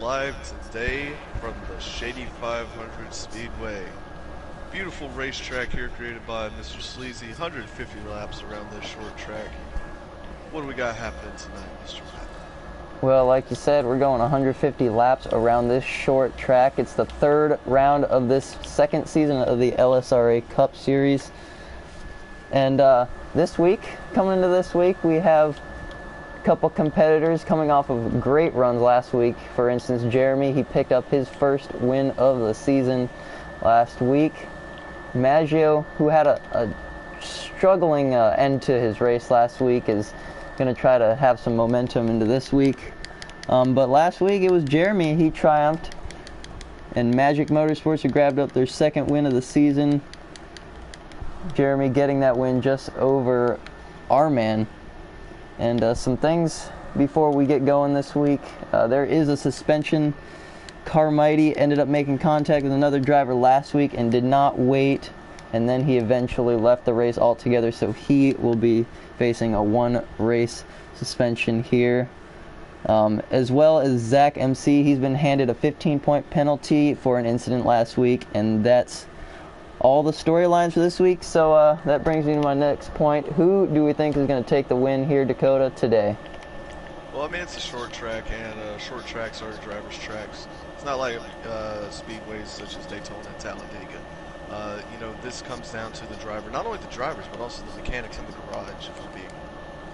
Live today from the Shady 500 Speedway. Beautiful racetrack here created by Mr. Sleazy. 150 laps around this short track. What do we got happening tonight, Mr. Matt? Well, like you said, we're going 150 laps around this short track. It's the third round of this second season of the LSRA Cup Series. And coming into this week, we have a couple competitors coming off of great runs last week. For instance, Jeremy, he picked up his first win of the season last week. Maggio, who had a struggling end to his race last week, is going to try to have some momentum into this week. But last week it was Jeremy. He triumphed, and Magic Motorsports, who grabbed up their second win of the season. Jeremy getting that win just over our man. And some things before we get going this week. There is a suspension. Carmighty ended up making contact with another driver last week and did not wait, and then he eventually left the race altogether, so he will be facing a one-race suspension here. As well as Zach MC, he's been handed a 15-point penalty for an incident last week, and that's all the storylines for this week. So that brings me to my next point. Who do we think is going to take the win here, Dakota, today? Well, I mean, it's a short track, and short tracks are drivers' tracks. It's not like speedways such as Daytona and Talladega. This comes down to the driver, not only the drivers, but also the mechanics in the garage, if I'm being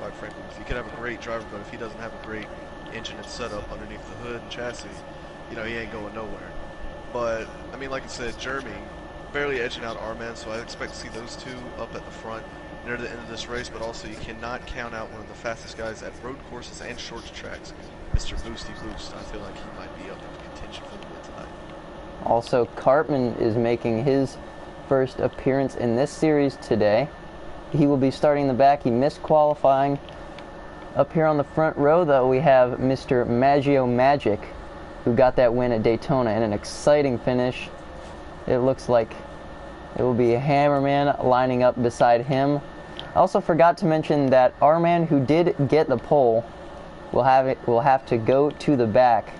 quite frank with you. You could have a great driver, but if he doesn't have a great engine and setup underneath the hood and chassis, he ain't going nowhere. But, I mean, like I said, Jeremy barely edging out our man, so I expect to see those two up at the front near the end of this race, but also you cannot count out one of the fastest guys at road courses and short tracks, Mr. Boosty Boost. I feel like he might be up in contention for the win tonight. Also, Cartman is making his first appearance in this series today. He will be starting in the back. He missed qualifying. Up here on the front row, though, we have Mr. Maggio Magic, who got that win at Daytona in an exciting finish. It looks like it will be a Hammerman lining up beside him. I also forgot to mention that our man who did get the pole will have to go to the back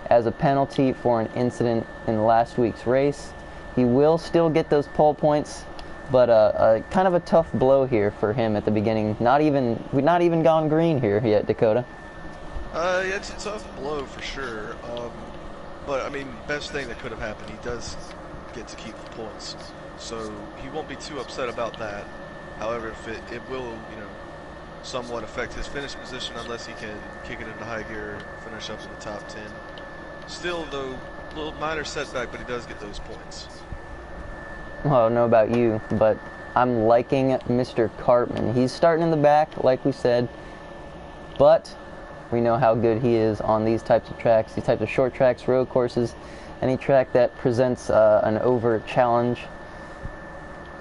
as a penalty for an incident in last week's race. He will still get those pole points, but kind of a tough blow here for him at the beginning. We've not even gone green here yet, Dakota. Yeah, it's a tough blow for sure. But I mean, best thing that could have happened, he does get to keep the points, so he won't be too upset about that. However, if it will, somewhat affect his finish position unless he can kick it into high gear, finish up in the top 10. Still, though, a little minor setback, but he does get those points. Well, I don't know about you, but I'm liking Mr. Cartman. He's starting in the back, like we said, but we know how good he is on these types of tracks, these types of short tracks, road courses, any track that presents an overt challenge.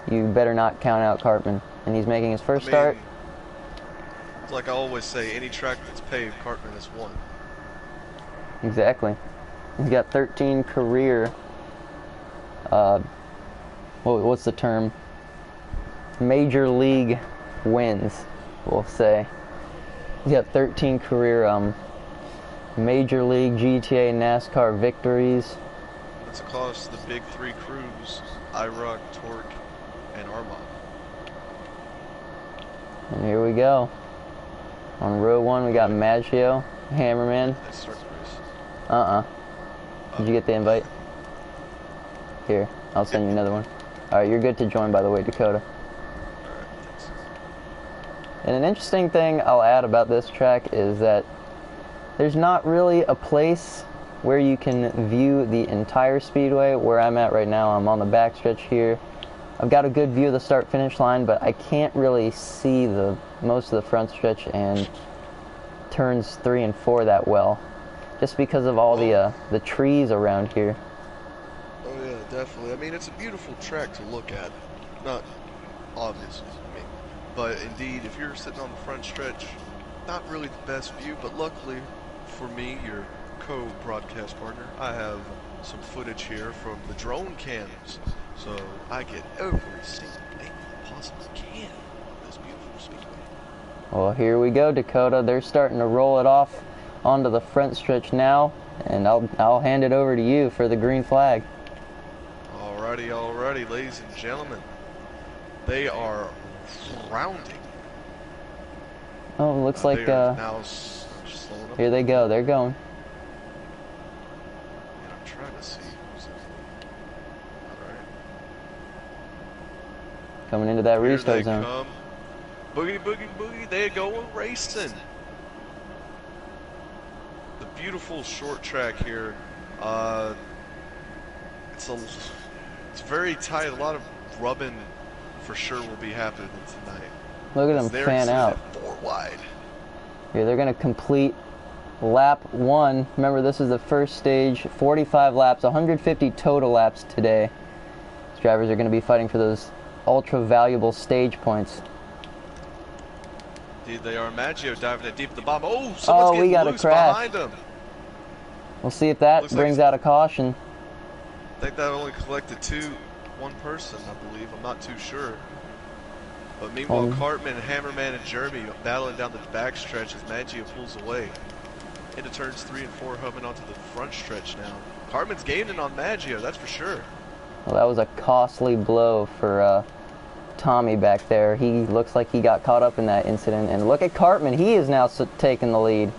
You better not count out Cartman. And he's making his first start. Like I always say, any track that's paved, Cartman has won. Exactly. He's got 13 career, what's the term? Major league wins, we'll say. He's got 13 career Major League, GTA, NASCAR victories. That's across the big three crews, IROC, Torque, and Armand. And here we go. On row one, we got Maggio, Hammerman. Let's start the race. Did you get the invite? Here, I'll send you another one. Alright, you're good to join, by the way, Dakota. Alright, thanks. And an interesting thing I'll add about this track is that there's not really a place where you can view the entire speedway. Where I'm at right now, I'm on the backstretch here. I've got a good view of the start-finish line, but I can't really see most of the front stretch and turns 3 and 4 that well, just because of all the trees around here. Oh yeah, definitely. I mean, it's a beautiful track to look at. Not obviously, but indeed, if you're sitting on the front stretch, not really the best view, but luckily for me, your co-broadcast partner, I have some footage here from the drone cams, so I get every single thing I possibly can on this beautiful speedway. Well, here we go, Dakota. They're starting to roll it off onto the front stretch now. And I'll hand it over to you for the green flag. Alrighty, ladies and gentlemen. They are rounding. Oh, it looks like now slowing up. Here they go. They're going. And I'm trying to see who's in. Alright. Coming into that restart zone. Come. Boogity, boogie, boogie. They go racing. The beautiful short track here. It's very tight. A lot of rubbing for sure will be happening tonight. Look at them fan out. 4 wide. Here, they're going to complete lap 1. Remember, this is the first stage. 45 laps, 150 total laps today. These drivers are going to be fighting for those ultra valuable stage points. Indeed, they are. Maggio diving it deep at the bottom. Oh, someone's getting we got loose a crash behind him. We'll see if that brings out a caution. I think that only collected one person, I believe. I'm not too sure. But meanwhile, Cartman, Hammerman, and Jeremy battling down the backstretch as Maggio pulls away. Into turns 3 and 4, hovering onto the front stretch now. Cartman's gaining on Maggio, that's for sure. Well, that was a costly blow for Tommy back there. He looks like he got caught up in that incident. And look at Cartman. He is now taking the lead.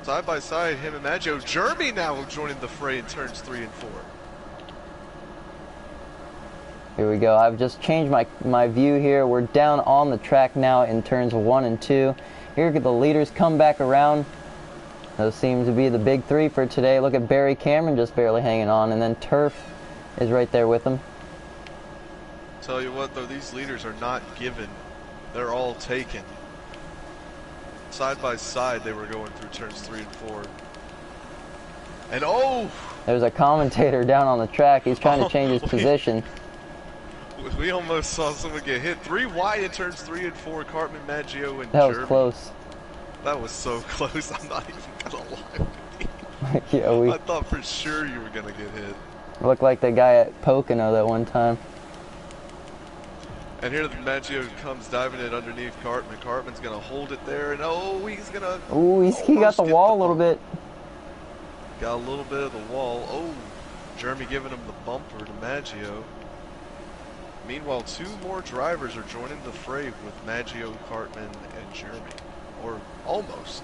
Side by side, him and Maggio. Jeremy now joining the fray in turns 3 and 4. Here we go. I've just changed my view here. We're down on the track now in turns 1 and 2. Here the leaders come back around. Those seem to be the big 3 for today. Look at Barry Cameron just barely hanging on, and then Turf is right there with him. Tell you what, though, these leaders are not given. They're all taken. Side by side, they were going through turns 3 and 4. And oh! There's a commentator down on the track. He's trying to change his position. We almost saw someone get hit. 3 wide in turns 3 and 4. Cartman, Maggio, and That Jeremy. was close. That was so close. I'm not even gonna lie with you. Yeah, I thought for sure you were gonna get hit. Looked like the guy at Pocono that one time. And here Maggio comes diving it underneath Cartman. Cartman's gonna hold it there, and oh, he's gonna. Ooh, he got the wall a little bit. Got a little bit of the wall. Oh, Jeremy giving him the bumper to Maggio. Meanwhile, 2 more drivers are joining the fray with Maggio, Cartman, and Jeremy. Or almost.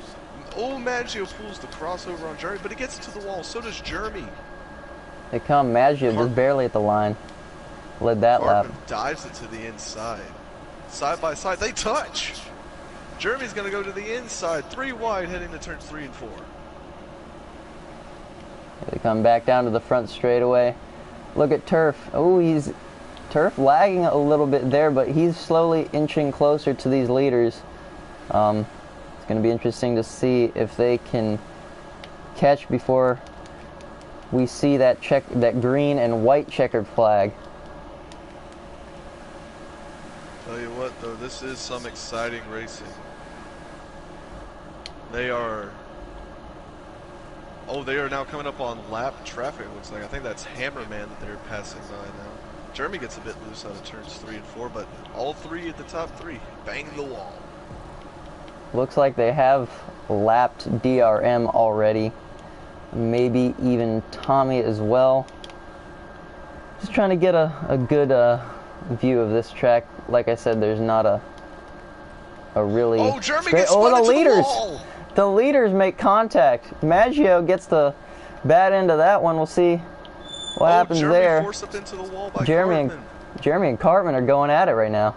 Oh, Maggio pulls the crossover on Jeremy, but he gets to the wall. So does Jeremy. They come. Maggio just barely at the line. Led that Cartman lap. dives it to the inside. Side by side, they touch. Jeremy's going to go to the inside. 3 wide heading to turns 3 and 4. They come back down to the front straightaway. Look at Turf. Oh, Turf lagging a little bit there, but he's slowly inching closer to these leaders. It's going to be interesting to see if they can catch before we see that green and white checkered flag. Tell you what, though, this is some exciting racing. They are now coming up on lap traffic, it looks like. I think that's Hammerman that they're passing by now. Jeremy gets a bit loose out of turns 3 and 4, but all 3 at the top 3 bang the wall. Looks like they have lapped DRM already. Maybe even Tommy as well. Just trying to get a good view of this track. Like I said, there's not a really... Oh, Jeremy gets spun into the wall! The leaders make contact. Maggio gets the bad end of that one. We'll see what happens Jeremy there. Forced up into the wall by Jeremy and Cartman are going at it right now.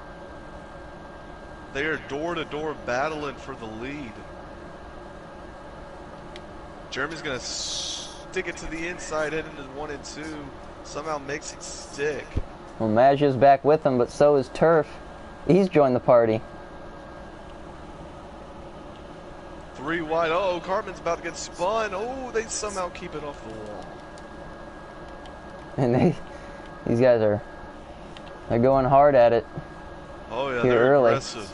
They are door-to-door battling for the lead. Jeremy's going to stick it to the inside, heading to 1 and 2. Somehow makes it stick. Well, Maggio's back with him, but so is Turf. He's joined the party. 3 wide. Oh, Cartman's about to get spun. Oh, they somehow keep it off the wall. And these guys they're going hard at it. Oh yeah, here they're early. aggressive.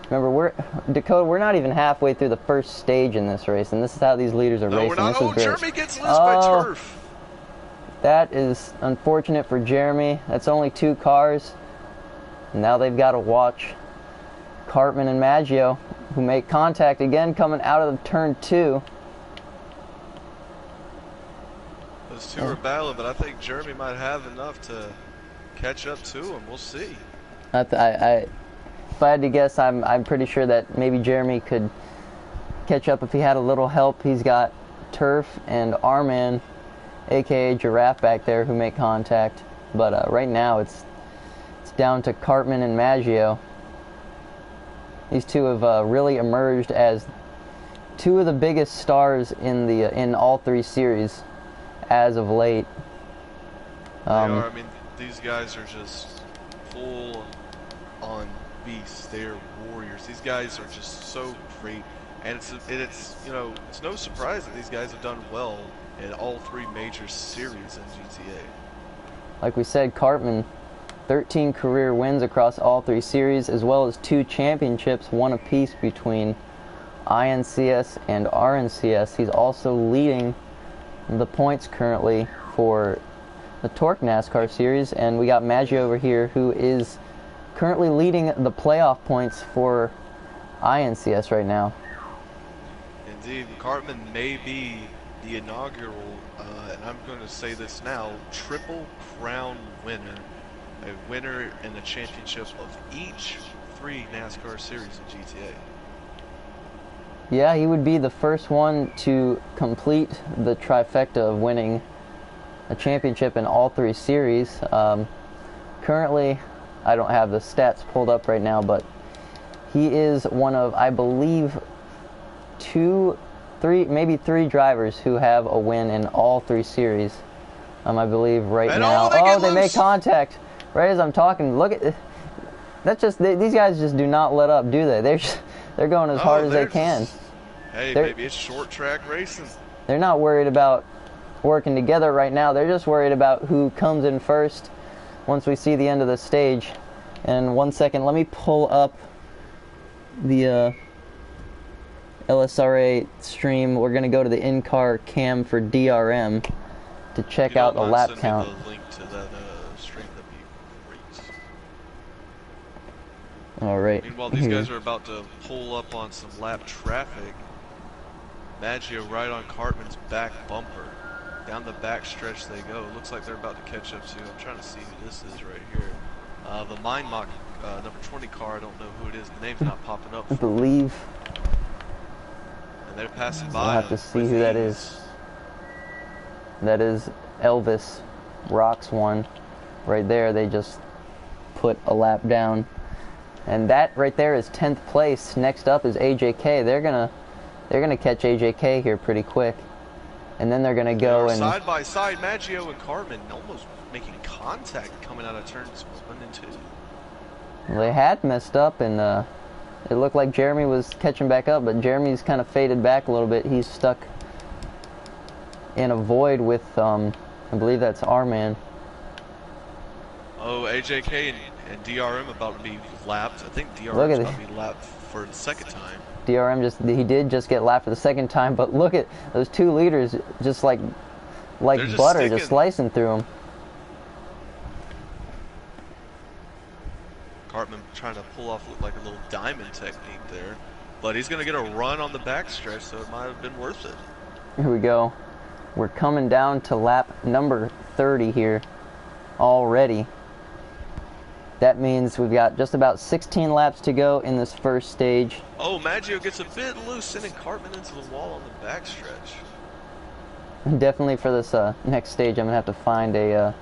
Remember, Dakota, we're not even halfway through the first stage in this race, and this is how these leaders are racing. We're not. This is great. Jeremy gets loose by Turf. That is unfortunate for Jeremy. That's only 2 cars. Now they've got to watch Cartman and Maggio, who make contact again coming out of turn 2. Those two are battling, but I think Jeremy might have enough to catch up to him. We'll see. If I had to guess, I'm pretty sure that maybe Jeremy could catch up if he had a little help. He's got Turf and R-Man, aka Giraffe, back there who make contact. But right now it's down to Cartman and Maggio. These two have really emerged as two of the biggest stars in all three series as of late. They are. I mean, these guys are just full on beasts. They are warriors. These guys are just so great, and it's you know, it's no surprise that these guys have done well in all three major series in GTA. Like we said, Cartman, 13 career wins across all three series, as well as 2 championships, one apiece between INCS and RNCS. He's also leading the points currently for the Torque NASCAR series, and we got Maggio over here, who is currently leading the playoff points for INCS right now. Indeed, Cartman may be the inaugural, and I'm going to say this now, Triple Crown winner. A winner in the championship of each 3 NASCAR series in GTA. Yeah, he would be the first one to complete the trifecta of winning a championship in all 3 series. Currently, I don't have the stats pulled up right now, but he is one of, I believe, 2, 3, maybe 3 drivers who have a win in all 3 series. I believe right now. Oh, they make contact right as I'm talking. Look at that's just these guys just do not let up, do they? They're going as hard as they can. Hey, baby, it's short track racing. They're not worried about working together right now. They're just worried about who comes in first once we see the end of the stage. And 1 second, let me pull up the LSRA stream. We're going to go to the in-car cam for DRM to check out the lap count. The link to that stream, that'd be great. All right. Meanwhile, these guys are about to pull up on some lap traffic. Maggio right on Cartman's back bumper. Down the back stretch they go. It looks like they're about to catch up to. I'm trying to see who this is right here. The Mind Mock number 20 car. I don't know who it is. The name's not popping up. I believe. And they're passing by. I'll have to see who that is. That is Elvis Rocks one. Right there, they just put a lap down. And that right there is 10th place. Next up is AJK. They're gonna catch AJK here pretty quick. And then they're gonna go and side by side, Maggio and Cartman almost making contact coming out of turns 1 and 2. They had messed up, and it looked like Jeremy was catching back up, but Jeremy's kind of faded back a little bit. He's stuck in a void with, I believe that's R-Man. Oh, AJK and DRM about to be lapped. I think DRM's about to be lapped for the second time. DRM he did just get lapped for the second time, but look at those 2 leaders just like butter, just slicing through them. Cartman trying to pull off like a little diamond technique there, but he's going to get a run on the backstretch, so it might have been worth it. Here we go. We're coming down to lap number 30 here already. That means we've got just about 16 laps to go in this first stage. Oh, Maggio gets a bit loose, sending Cartman into the wall on the backstretch. Definitely for this next stage, I'm gonna have to find a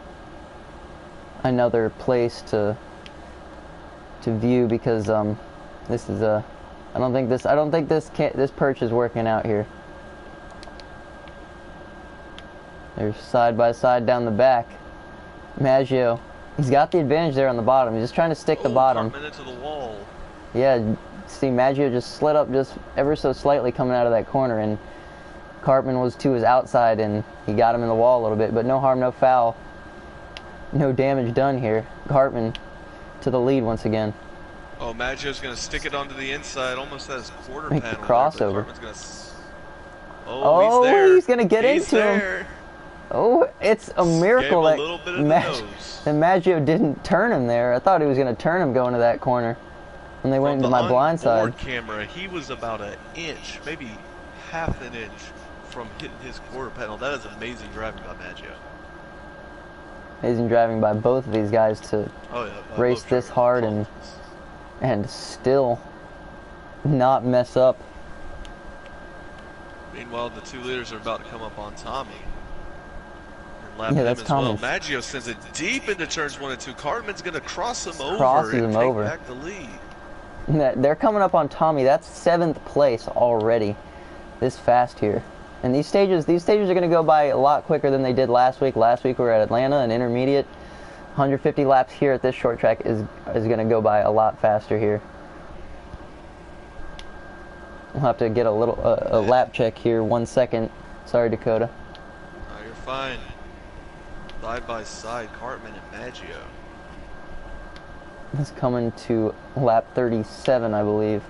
another place to view, because this is I don't think this perch is working out here. They're side by side down the back. Maggio, he's got the advantage there on the bottom. He's just trying to stick the bottom. Cartman into the wall. Yeah, see, Maggio just slid up just ever so slightly coming out of that corner, and Cartman was to his outside, and he got him in the wall a little bit, but no harm, no foul. No damage done here. Cartman to the lead once again. Oh, Maggio's going to stick it onto the inside, almost at his quarter Make panel. the crossover. Oh, he's there. He's going to get into him. Oh, it's a miracle that Maggio didn't turn him there. I thought he was going to turn him going to that corner when they went into my blind side. Camera, he was about an inch, maybe half an inch from hitting his quarter panel. That is amazing driving by Maggio. Amazing driving by both of these guys to race this hard and still not mess up. Meanwhile, the 2 leaders are about to come up on Tommy. And lap him that's as well. common. Maggio sends it deep into turns 1 and 2. Cartman's going to cross him over Crosses and him take over. back the lead. They're coming up on Tommy. That's 7th place already. This fast here. And these stages are going to go by a lot quicker than they did last week. Last week we were at Atlanta, an intermediate. 150 laps here at this short track is going to go by a lot faster here. We'll have to get a lap check here. 1 second. Sorry, Dakota. Oh, you're fine. Side by side, Cartman and Maggio. It's coming to lap 37, I believe.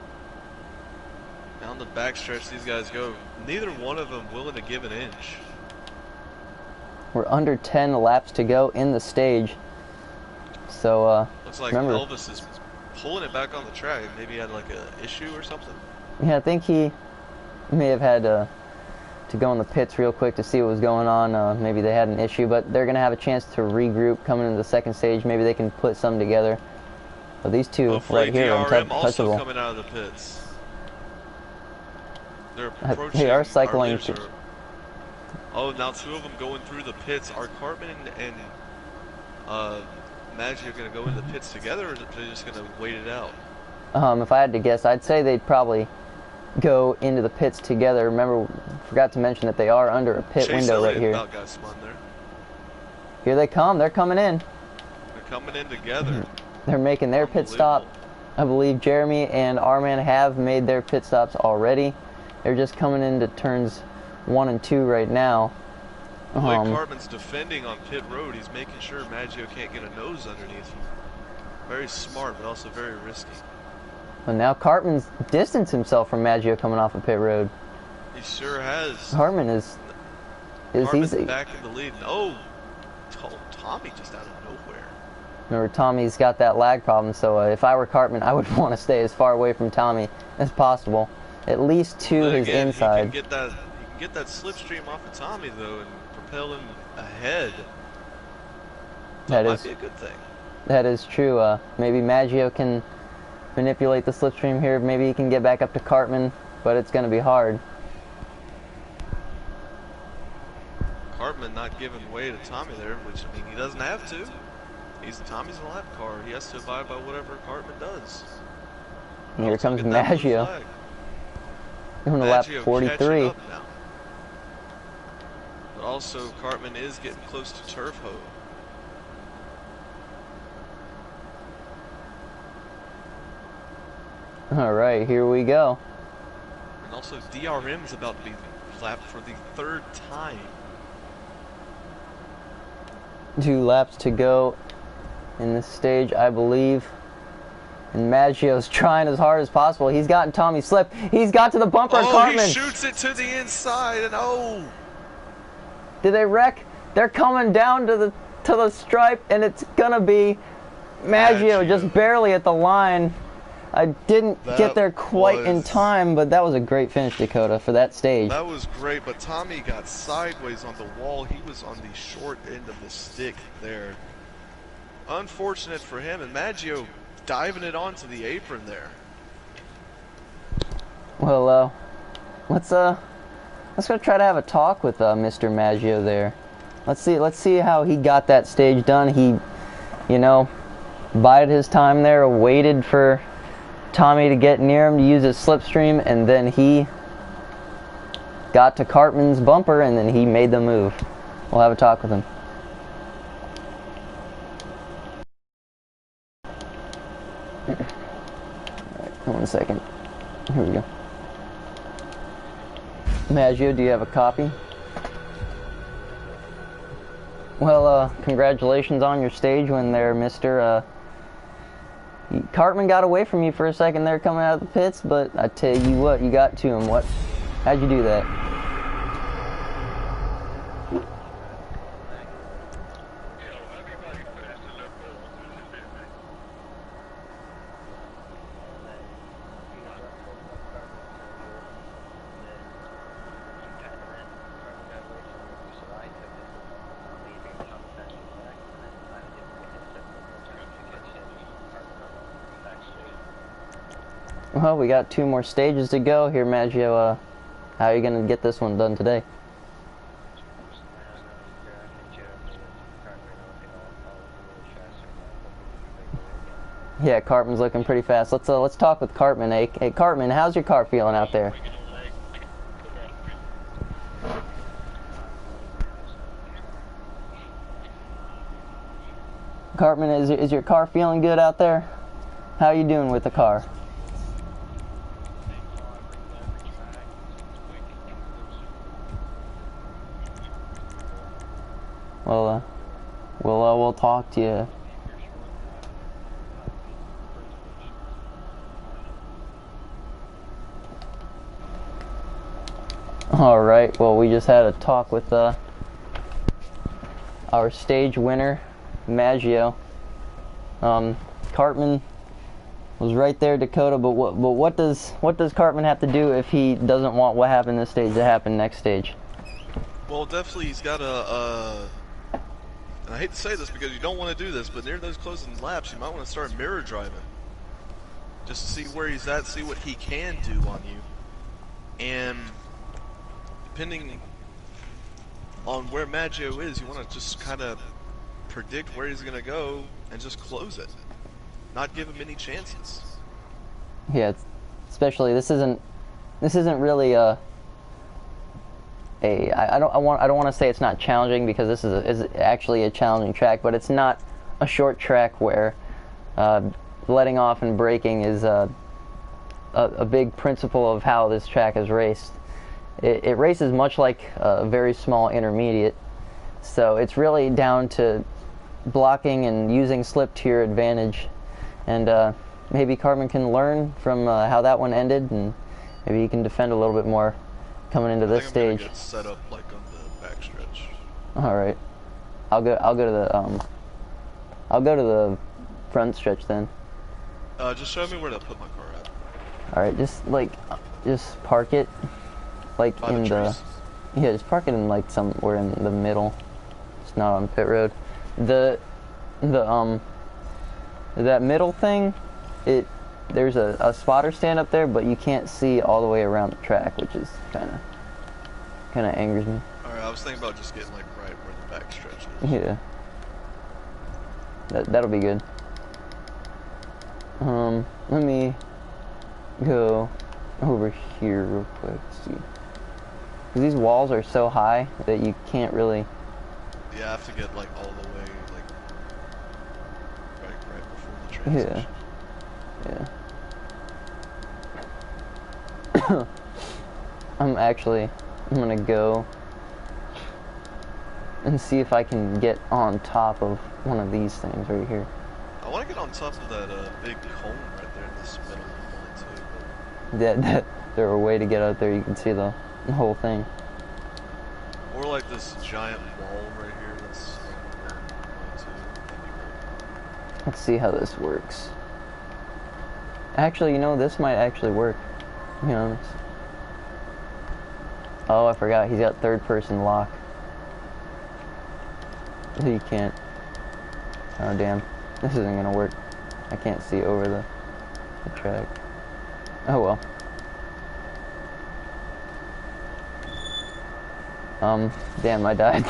Down the backstretch, these guys go. Neither one of them willing to give an inch. We're under 10 laps to go in the stage. So, looks like remember, Elvis is pulling it back on the track. Maybe he had like an issue or something. Yeah, I think he may have had to go in the pits real quick to see what was going on. Maybe they had an issue, but they're going to have a chance to regroup coming into the second stage. Maybe they can put some together. But these two right here are DRM also untouchable. coming out of the pits. They're approaching. They are cycling. Oh, now 2 of them going through the pits. Are Cartman and Maggio going to go into the pits together, or are they just going to wait it out? If I had to guess, I'd say they'd probably go into the pits together. Remember, forgot to mention that they are under a pit window right here. About got spun there. Here they come. They're coming in. They're coming in together. They're making their pit stop. I believe Jeremy and Arman have made their pit stops already. They're just coming into turns 1 and 2 right now. Cartman's defending on pit road. He's making sure Maggio can't get a nose underneath him. Very smart, but also very risky. But now Cartman's distanced himself from Maggio coming off of pit road. He sure has. Cartman's back in the lead. Oh, Tommy just out of nowhere. Remember, Tommy's got that lag problem, so if I were Cartman, I would want to stay as far away from Tommy as possible, at least to his inside. He can get that slipstream off of Tommy though, and propel him ahead. That might be a good thing. That is true. Maybe Maggio can manipulate the slipstream here. Maybe he can get back up to Cartman, but it's going to be hard. Cartman not giving way to Tommy there, which, I mean, he doesn't have to. Tommy's a lap car. He has to abide by whatever Cartman does. And here comes Maggio. Going to lap 43. Up now. But also, Cartman is getting close to turf hoe. All right, here we go. And also, DRM is about to be lapped for the 3rd time. 2 laps to go in this stage, I believe. And Maggio's trying as hard as possible. He's gotten Tommy slip. He's got to the bumper. Oh, Cartman. He shoots it to the inside, and oh! Did they wreck? They're coming down to the stripe, and it's gonna be Maggio just barely at the line. I didn't get there quite in time, but that was a great finish, Dakota, for that stage. That was great, but Tommy got sideways on the wall. He was on the short end of the stick there. Unfortunate for him, and Maggio diving it onto the apron there. Well, let's go try to have a talk with Mr. Maggio there. Let's see how he got that stage done. He, bided his time there, waited for Tommy to get near him to use his slipstream, and then he got to Cartman's bumper, and then he made the move. We'll have a talk with him. All right, 1 second. Here we go. Maggio, do you have a copy? Well, congratulations on your stage win there, Mr. Cartman got away from you for a second there coming out of the pits, but I tell you what, you got to him. How'd you do that? Well, we got 2 more stages to go here, Maggio. How are you going to get this one done today? Yeah, Cartman's looking pretty fast. Let's talk with Cartman. Hey, Cartman, how's your car feeling out there? Cartman, is your car feeling good out there? How are you doing with the car? Well, we'll talk to you. All right. Well, we just had a talk with our stage winner, Maggio. Cartman was right there, Dakota. But what does Cartman have to do if he doesn't want what happened this stage to happen next stage? Well, definitely he's got and I hate to say this because you don't want to do this, but near those closing laps, you might want to start mirror driving. Just to see where he's at, see what he can do on you. And depending on where Maggio is, you want to just kind of predict where he's going to go and just close it. Not give him any chances. Yeah, especially this isn't really I don't want to say it's not challenging, because this is actually a challenging track, but it's not a short track where letting off and braking is a big principle of how this track is raced. It races much like a very small intermediate, so it's really down to blocking and using slip to your advantage. And maybe Cartman can learn from how that one ended, and maybe he can defend a little bit more coming into this stage. Get set up like on the backstretch. All right, I'll go to the front stretch then. Just show me where to put my car at. All right, just park it like By in the yeah, just park it in like somewhere in the middle. It's not on pit road. That middle thing, there's a spotter stand up there, but you can't see all the way around the track, which is kind of angers me. Alright, I was thinking about just getting like right where the back stretch is. Yeah. That'll be good. Let me go over here real quick. Let's see. 'Cause these walls are so high that you can't really. Yeah, I have to get like all the way like right before the transition. Yeah. I'm gonna go and see if I can get on top of one of these things right here. I want to get on top of that big cone right there in this middle line too. That there a way to get out there, you can see the whole thing. Or like this giant wall right here that's line too. That'd be cool. Let's see how this works. Actually, this might actually work. To be honest. Oh, I forgot. He's got third-person lock. You can't. Oh, damn. This isn't gonna work. I can't see over the track. Oh, well. Damn, I died.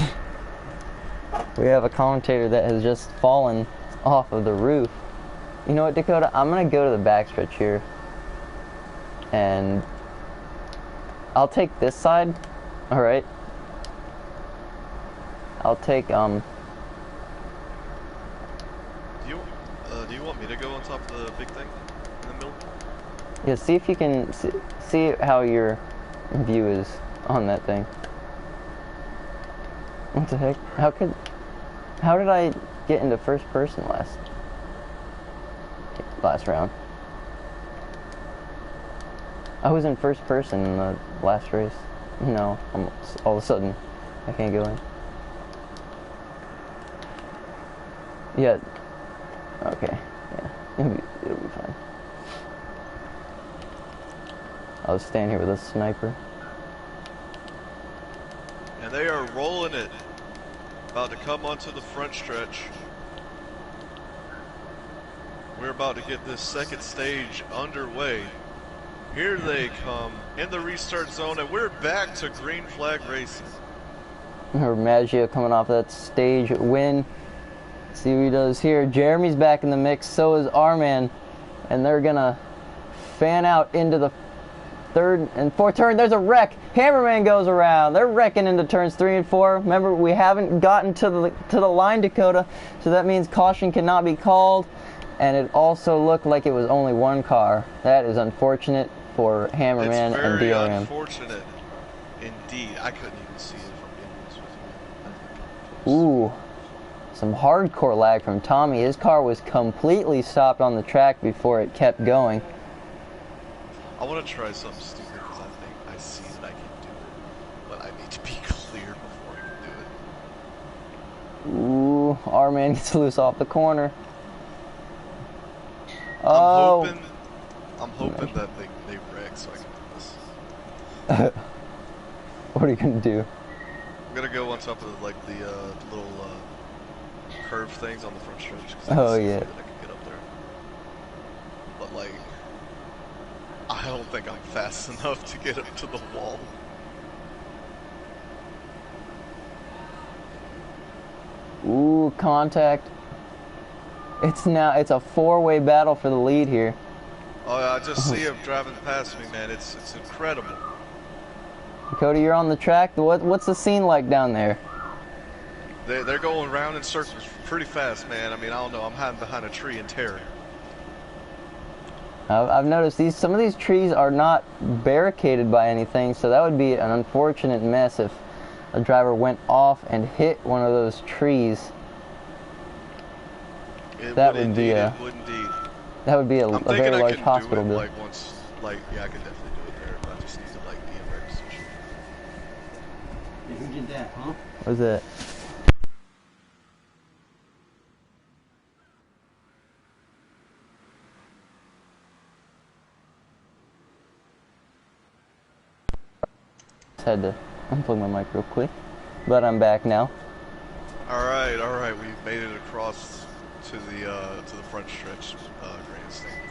We have a commentator that has just fallen off of the roof. You know what, Dakota? I'm gonna go to the backstretch here, and I'll take this side. All right. I'll take Do you want me to go on top of the big thing in the middle? Yeah. See if you can see how your view is on that thing. What the heck? How did I get into first person last round? I was in first person in the last race. No, all of a sudden I can't go in. Yeah. Okay. Yeah. It'll be fine. I'll stand here with a sniper. And they are rolling it. About to come onto the front stretch. We're about to get this second stage underway. Here they come in the restart zone, and we're back to green flag racing. Maggio coming off that stage win. See what he does here. Jeremy's back in the mix, so is Arman. And they're gonna fan out into the third and fourth turn. There's a wreck. Hammerman goes around. They're wrecking into turns 3 and 4. Remember, we haven't gotten to the line, Dakota, so that means caution cannot be called. And it also looked like it was only one car. That is unfortunate for Hammerman and DRM. It's very unfortunate indeed. I couldn't even see it from being honest with you. Ooh, some hardcore lag from Tommy. His car was completely stopped on the track before it kept going. I want to try something stupid because I think I see that I can do it, but I need to be clear before I can do it. Ooh, Arman gets loose off the corner. Oh. I'm hoping that they wreck so I can do this. What are you gonna do? I'm gonna go on top of like the little curve things on the front stretch. Oh yeah. That I can get up there. But like, I don't think I'm fast enough to get up to the wall. Ooh, contact. It's a four-way battle for the lead here. Oh, I just see him driving past me, man. It's incredible. Cody, you're on the track. What's the scene like down there? They're going around in circles pretty fast, man. I mean, I don't know. I'm hiding behind a tree in terror. I've noticed some of these trees are not barricaded by anything, so that would be an unfortunate mess if a driver went off and hit one of those trees. That would be a very large hospital bill. Like once, like yeah, I could definitely do it there. But I just need to like be in right position. Who did that, huh? What was that? Just had to unplug my mic real quick, but I'm back now. All right, we've made it across to the front stretch grandstand.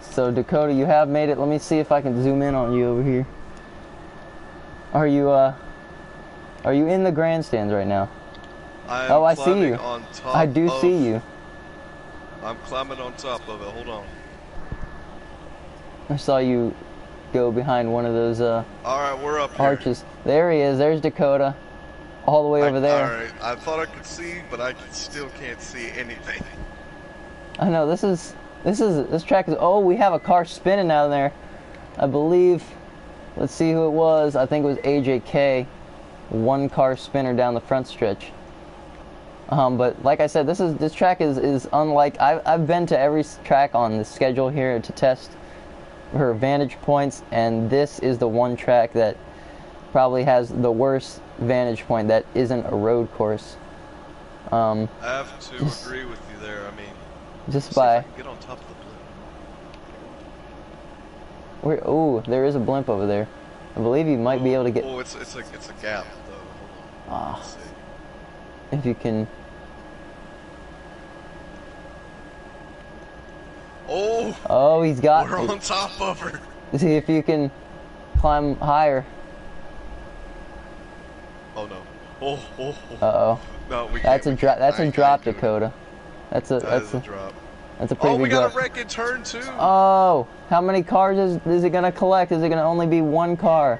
So Dakota, you have made it. Let me see if I can zoom in on you over here. Are you in the grandstands right now? Oh, I see you. I do see you. I'm climbing on top of it. Hold on. I saw you go behind one of those all right, we're up here. Arches. There he is. There's Dakota. All the way over there. All right, I thought I could see, but I still can't see anything. I know this track is. Oh, we have a car spinning down there. I believe. Let's see who it was. I think it was AJK. One car spinner down the front stretch. But like I said, this track is unlike. I've been to every track on the schedule here to test her vantage points, and this is the one track that probably has the worst vantage point that isn't a road course. I have to agree with you there. I mean, just by see if I can get on top of the blimp. Oh, there is a blimp over there. I believe you might be able to get. Oh, it's a gap though. Hold on. Let's see. If you can. Oh, he's got. We're on top of her. See if you can climb higher. Oh no. Oh. Uh-oh. No, we can't. That's a drop, Dakota. That's a drop. That's a pretty big drop. Oh, we got a wreck in turn 2. Oh, how many cars is it gonna collect? Is it gonna only be one car?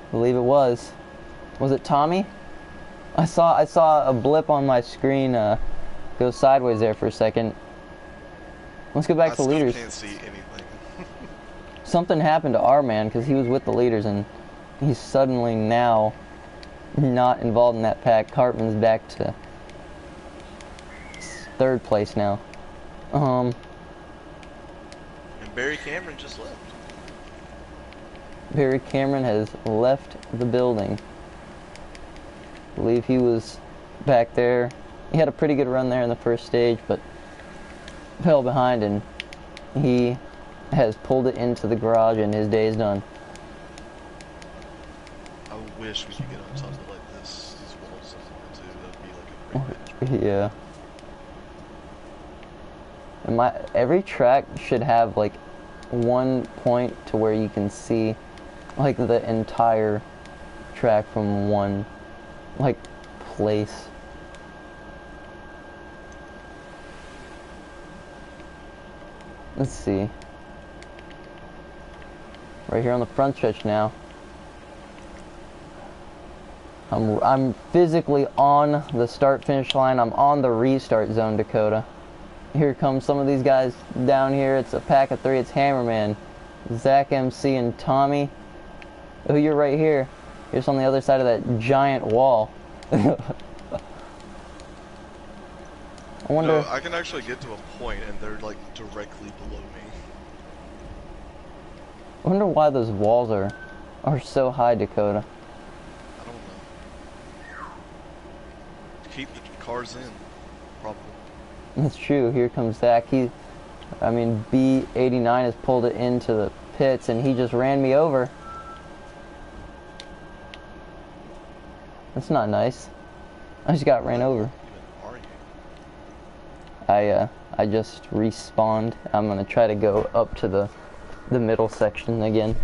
I believe it was. Was it Tommy? I saw a blip on my screen go sideways there for a second. Let's go back to leaders. I can't see anything. Something happened to our man because he was with the leaders and he's suddenly now not involved in that pack. Cartman's back to third place now. And Barry Cameron just left. Barry Cameron has left the building. I believe he was back there. He had a pretty good run there in the first stage, but fell behind and he has pulled it into the garage and his day is done. I wish we could get on something like this. These walls too. That'd be like a great bit. Yeah. And every track should have like one point to where you can see like the entire track from one like place. Let's see. Right here on the front stretch now. I'm physically on the start-finish line. I'm on the restart zone, Dakota. Here comes some of these guys down here. It's a pack of 3. It's Hammerman, Zach MC, and Tommy. Oh, you're right here. You're just on the other side of that giant wall. I wonder... No, I can actually get to a point and they're like directly below me. I wonder why those walls are so high, Dakota. I don't know. Keep the cars in, probably. That's true. Here comes Zach. B89 has pulled it into the pits and he just ran me over. That's not nice. I just got ran over. I just respawned. I'm gonna try to go up to the middle section again.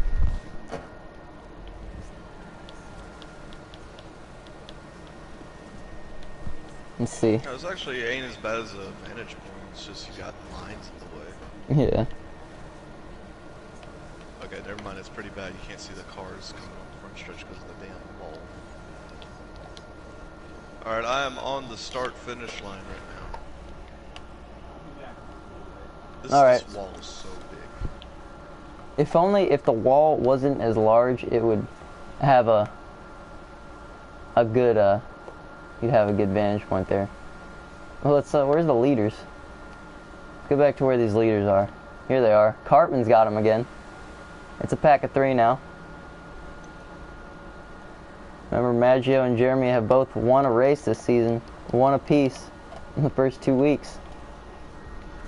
Let's see. No, it actually ain't as bad as a vantage point. It's just you got lines in the way. Yeah. Okay, never mind. It's pretty bad. You can't see the cars coming on the front stretch because of the damn wall. Alright, I am on the start-finish line right now. This wall is so big. If the wall wasn't as large, it would have a good you'd have a good vantage point there. Well, let's where's the leaders? Go back to where these leaders are. Here they are. Cartman's got them again. It's a pack of 3 now. Remember, Maggio and Jeremy have both won a race this season, one apiece in the first 2 weeks.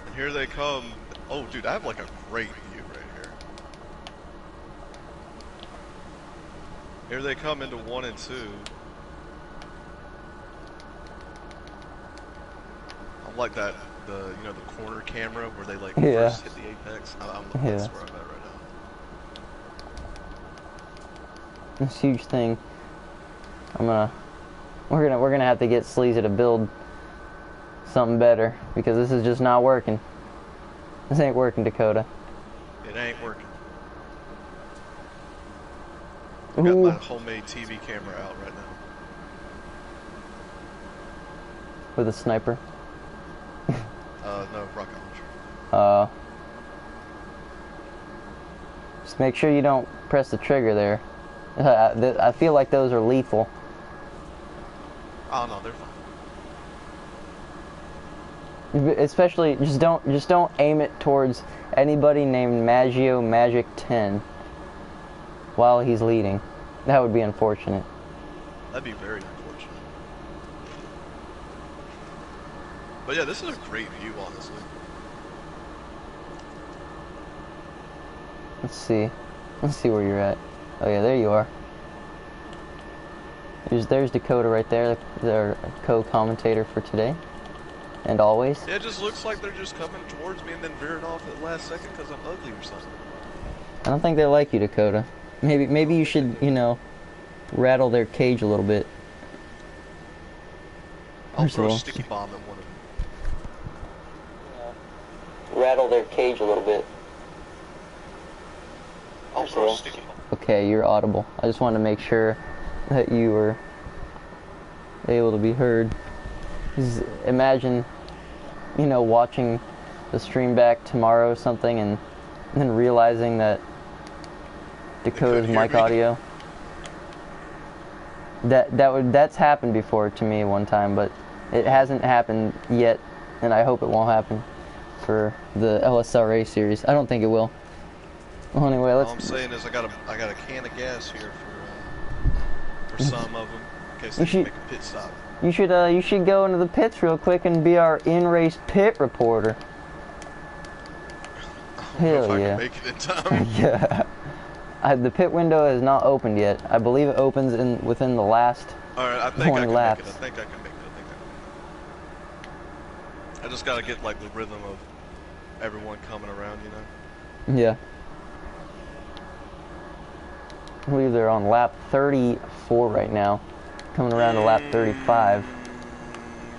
And here they come. Oh, dude, I have like a great view right here. Here they come into 1 and 2. I'm like that, the corner camera where they like first hit the apex. That's where I'm at right now. This huge thing. We're gonna have to get Sleazy to build something better because this is just not working. This ain't working, Dakota. It ain't working. I got my homemade TV camera out right now. With a sniper. No, rocket launcher. Just make sure you don't press the trigger there. I feel like those are lethal. Oh no, they're fine. Especially, just don't aim it towards anybody named Maggio Magic 10 while he's leading. That would be unfortunate. That'd be very unfortunate. But yeah, this is a great view, honestly. Let's see where you're at. Oh yeah, there you are. There's Dakota right there, their co-commentator for today, and always. Yeah, it just looks like they're just coming towards me and then veering off at the last second because I'm ugly or something. I don't think they like you, Dakota. Maybe you should, rattle their cage a little bit. I'll throw a sticky bomb at one of them. Rattle their cage a little bit. I'll throw a sticky bomb. Okay, you're audible. I just wanted to make sure that you were able to be heard. Just imagine, watching the stream back tomorrow or something and then realizing that Dakota's mic audio. That's happened before to me one time, but it hasn't happened yet, and I hope it won't happen for the LSRA series. I don't think it will. Well, anyway, All I'm saying is I got a can of gas here for some of them in case they make a pit stop. You should go into the pits real quick and be our in-race pit reporter. I don't know if I can make it in time. Yeah. The pit window has not opened yet. I believe it opens within the last 20 laps. I think I can make it. I just gotta get like the rhythm of everyone coming around, Yeah. I believe they're on lap 34 right now. Coming around to lap 35.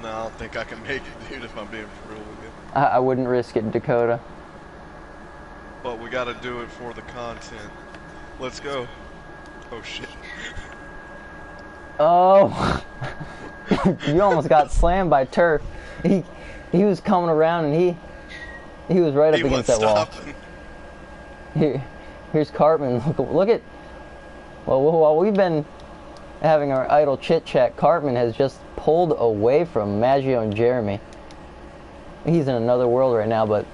No, I don't think I can make it, dude, if I'm being for real with you. I wouldn't risk it, Dakota. But we gotta do it for the content. Let's go. Oh, shit. Oh. You almost got slammed by turf. He was coming around and he was right up against that wall. Here's Cartman. Look at. Well, while we've been having our idle chit chat, Cartman has just pulled away from Maggio and Jeremy. He's in another world right now, but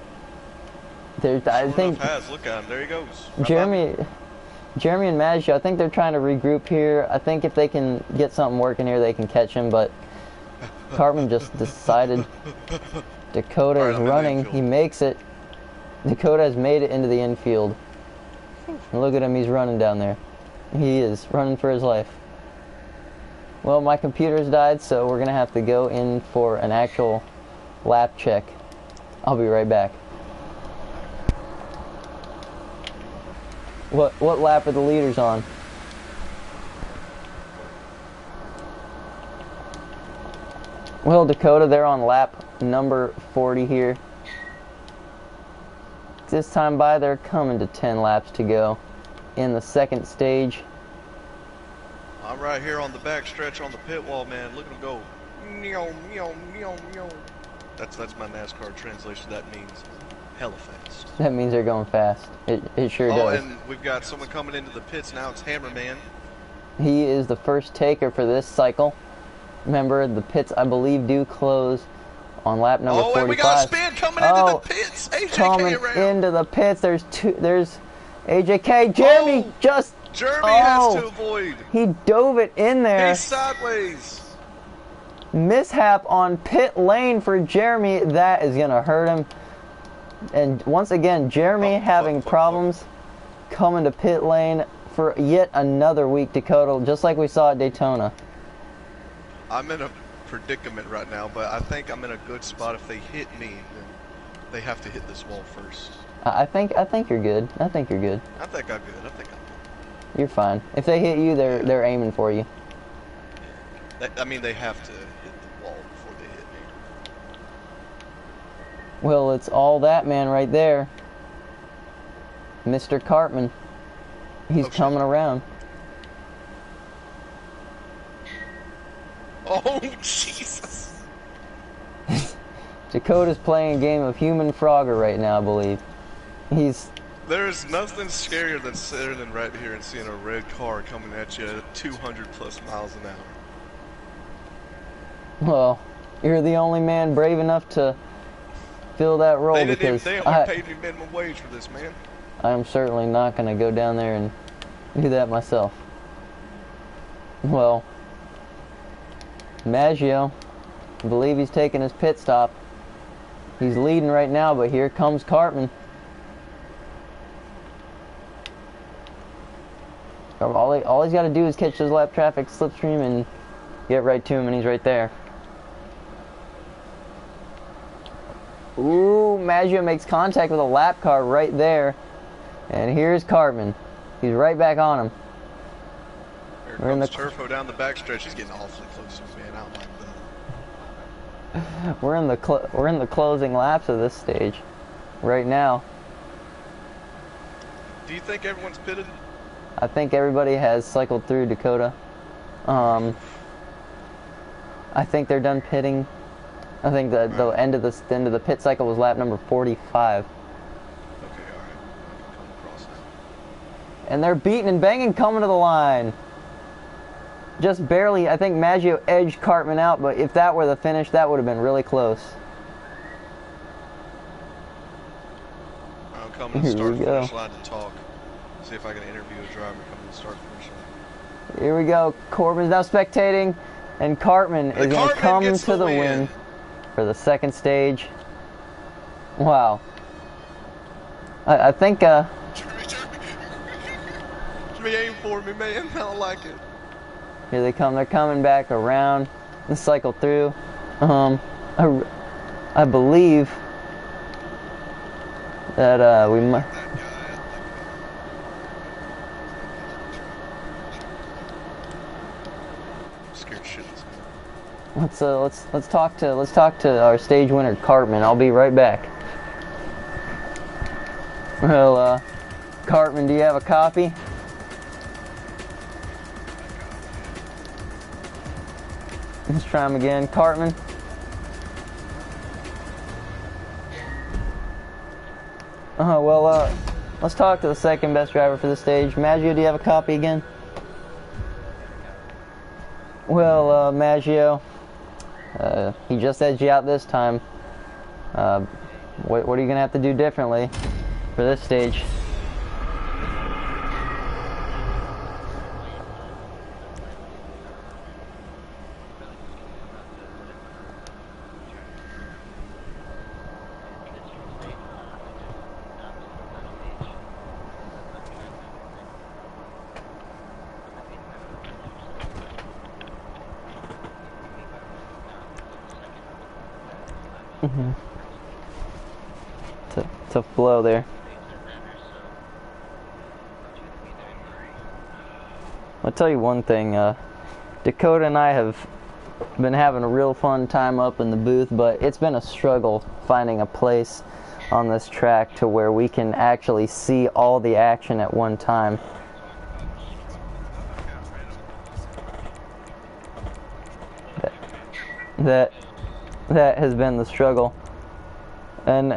I think look at him. There he goes. Jeremy and Maggio, I think they're trying to regroup here. I think if they can get something working here, they can catch him, but Cartman just decided. Dakota is running. He makes it. Dakota has made it into the infield. And look at him, he's running down there. He is running for his life. Well, my computer's died, so we're going to have to go in for an actual lap check. I'll be right back. What lap are the leaders on? Well, Dakota, they're on lap number 40 here. This time by, they're coming to 10 laps to go in the second stage. I'm right here on the back stretch on the pit wall, man. Look at them go. Meow, meow, meow, meow. That's my NASCAR translation. That means hella fast. That means they're going fast. It sure does. Oh, and we've got someone coming into the pits now. It's Hammerman. He is the first taker for this cycle. Remember, the pits, I believe, do close on lap number 45. Oh, and we got a spin coming into the pits. AJK coming around. Into the pits. There's AJK. Jeremy Jeremy has to avoid. He dove it in there. He's sideways. Mishap on pit lane for Jeremy. That is going to hurt him. And once again, Jeremy having problems coming to pit lane for yet another week, Dakota, just like we saw at Daytona. I'm in a predicament right now, but I think I'm in a good spot. If they hit me, then they have to hit this wall first. I think you're good. I think you're good. I think I'm good. You're fine. If they hit you, they're aiming for you. I mean, they have to hit the wall before they hit me. Well, it's all that man right there. Mr. Cartman. He's coming around. Oh, Jesus. Dakota's playing a game of human Frogger right now, I believe. There's nothing scarier than sitting right here and seeing a red car coming at you at 200 plus miles an hour. Well, you're the only man brave enough to fill that role they only paid me minimum wage for this, man. I'm certainly not going to go down there and do that myself. Well, Maggio, I believe he's taking his pit stop. He's leading right now, but here comes Cartman. All he's got to do is catch those lap traffic slipstream and get right to him, and he's right there. Ooh, Maggio makes contact with a lap car right there. And here's Cartman. He's right back on him. Here comes Turfo down the backstretch. He's getting awfully close to me, man. I don't like that. We're in the closing laps of this stage right now. Do you think everyone's pitted? I think everybody has cycled through, Dakota. I think they're done pitting. I think the end of the pit cycle was lap number 45. Okay, all right. Come across now. And they're beating and banging coming to the line. Just barely. I think Maggio edged Cartman out, but if that were the finish, that would have been really close. I'm coming to start the finish line to talk. See if I can interview a driver coming to start the finish line. Here we go. Corbin's now spectating, and Cartman is going to come to the win for the second stage. Wow. I think Jeremy, aim for me, man. I don't like it. Here they come. They're coming back around the cycle through. I believe that we might. let's talk to our stage winner Cartman. I'll be right back. Well, Cartman, do you have a copy? Let's try him again, Cartman. Let's talk to the second best driver for the stage. Maggio, do you have a copy again? Well, Maggio, he just edged you out this time. What are you gonna have to do differently for this stage? Tough blow there. I'll tell you one thing, Dakota and I have been having a real fun time up in the booth, but it's been a struggle finding a place on this track to where we can actually see all the action at one time. That has been the struggle, and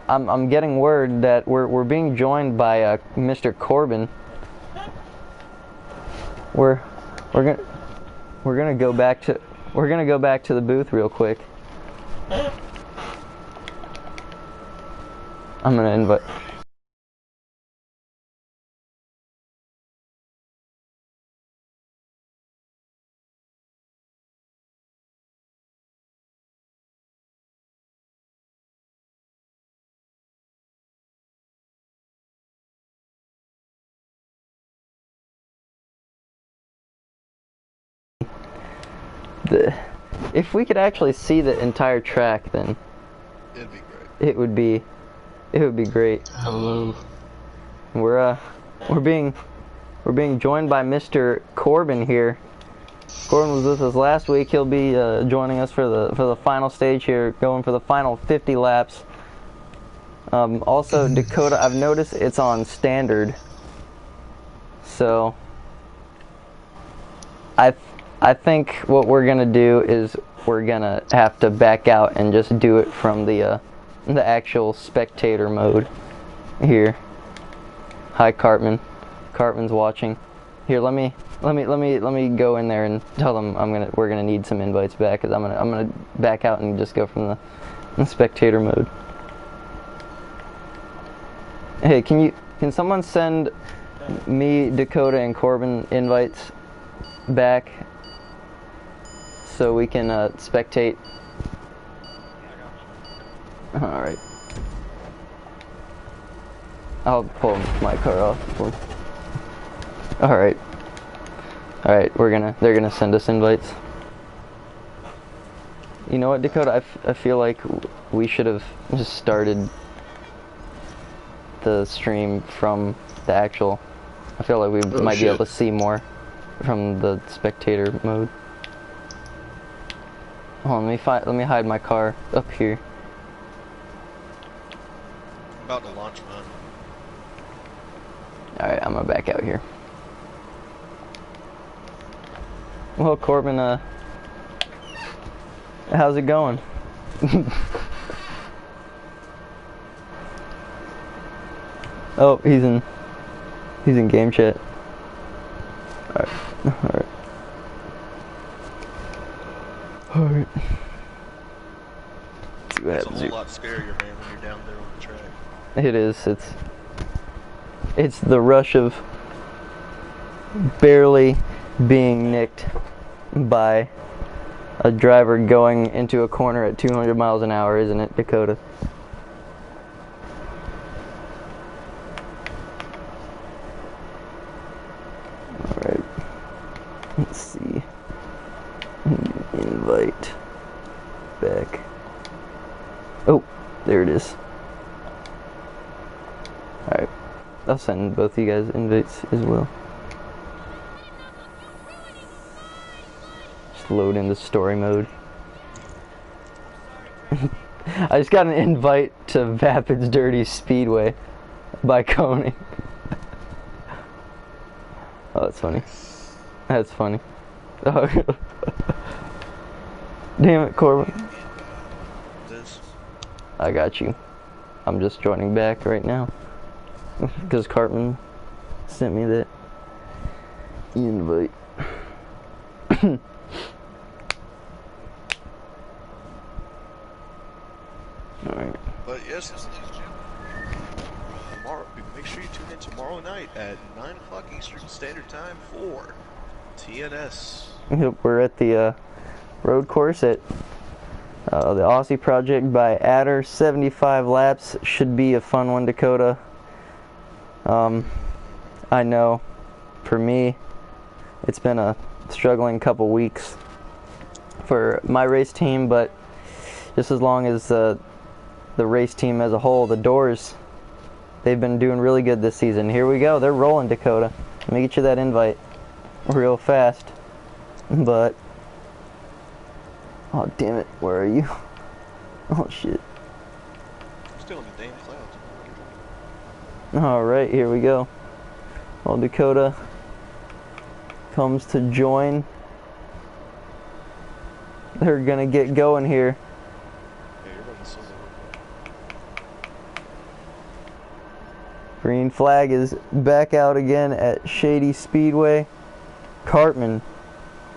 I'm getting word that we're being joined by Mr. Corbin. We're gonna go back to the booth real quick. I'm gonna invite. If we could actually see the entire track, then it'd be great. It would be great. Hello. We're being joined by Mr. Corbin here. Corbin was with us last week. He'll be joining us for the final stage here, going for the final 50 laps. Also, Dakota, I've noticed it's on standard, so I think what we're gonna do is we're gonna have to back out and just do it from the actual spectator mode here. Hi, Cartman. Cartman's watching. Here, let me go in there and tell them we're gonna need some invites back, because I'm gonna back out and just go from the spectator mode. Hey, can someone send me, Dakota, and Corbin invites back so we can spectate? Alright. I'll pull my car off. Alright. Alright, they're gonna send us invites. You know what, Dakota? I feel like we should have just started the stream from the actual. I feel like we might be able to see more from the spectator mode. Hold on, let me hide my car up here. I'm about to launch mine. Alright, I'm gonna back out here. Well, Corbin, how's it going? Oh, he's in game chat. Alright. Alright. Alright. See what happens. It's a whole lot scarier, man, when you're down there on the track. It is. It's the rush of barely being nicked by a driver going into a corner at 200 miles an hour, isn't it, Dakota? Alright. Let's see. Invite back. Oh, there it is. Alright. I'll send both of you guys invites as well. Just load into story mode. I just got an invite to Vapid's Dirty Speedway by Coney. Oh, that's funny. That's funny. Oh. Damn it, Corbin. I got you. I'm just joining back right now. Because Cartman sent me that invite. Alright. But yes, tomorrow, make sure you tune in tomorrow night at 9 o'clock Eastern Standard Time for TNS. Yep, we're at the road course at the Aussie Project by Adder. 75 laps. Should be a fun one, Dakota. I know, for me, it's been a struggling couple weeks for my race team, but just as long as the race team as a whole, the Doors, they've been doing really good this season. Here we go. They're rolling, Dakota. Let me get you that invite real fast. But, oh, damn it. Where are you? Oh, shit. Still in the damn clouds. Alright, here we go. Well, Dakota comes to join. They're gonna get going here. Yeah, you're running solo. Green flag is back out again at Shady Speedway. Cartman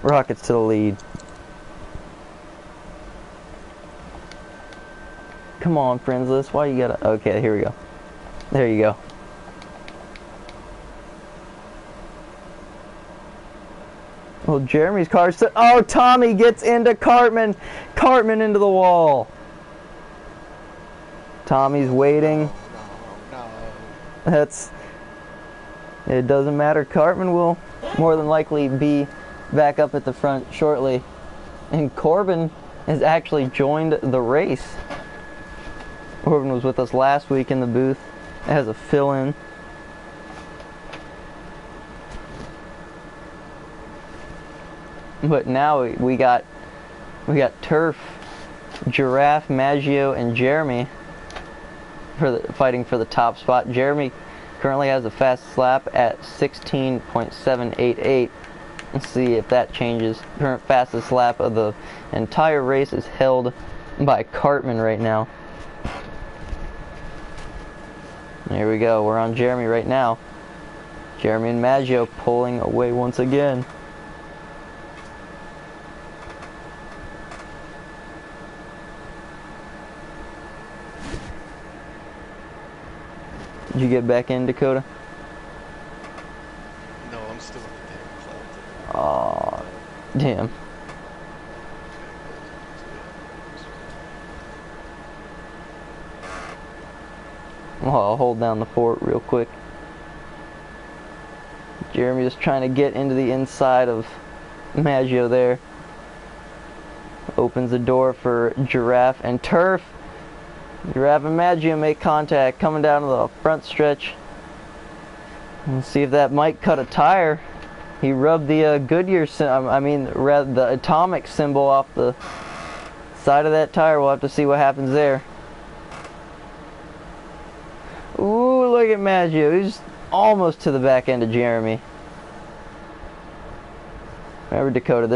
rockets to the lead. Come on, Friendsless. Why you gotta... Okay, here we go. There you go. Well, Jeremy's car... Oh, Tommy gets into Cartman. Cartman into the wall. Tommy's waiting. No. That's... It doesn't matter. Cartman will more than likely be back up at the front shortly. And Corbin has actually joined the race. Corbin was with us last week in the booth as a fill-in. But now we got Turf, Giraffe, Maggio, and Jeremy fighting for the top spot. Jeremy currently has the fastest lap at 16.788. Let's see if that changes. Current fastest lap of the entire race is held by Cartman right now. There we go. We're on Jeremy right now. Jeremy and Maggio pulling away once again. Did you get back in, Dakota? No, I'm still in the damn clouds. Aw, damn. Well, I'll hold down the fort real quick. Jeremy just trying to get into the inside of Maggio there. Opens the door for Giraffe and Turf. Giraffe and Maggio make contact coming down to the front stretch. Let's see if that might cut a tire. He rubbed the Goodyear, the atomic symbol off the side of that tire. We'll have to see what happens there. Ooh, look at Maggio. He's almost to the back end of Jeremy. Remember, Dakota,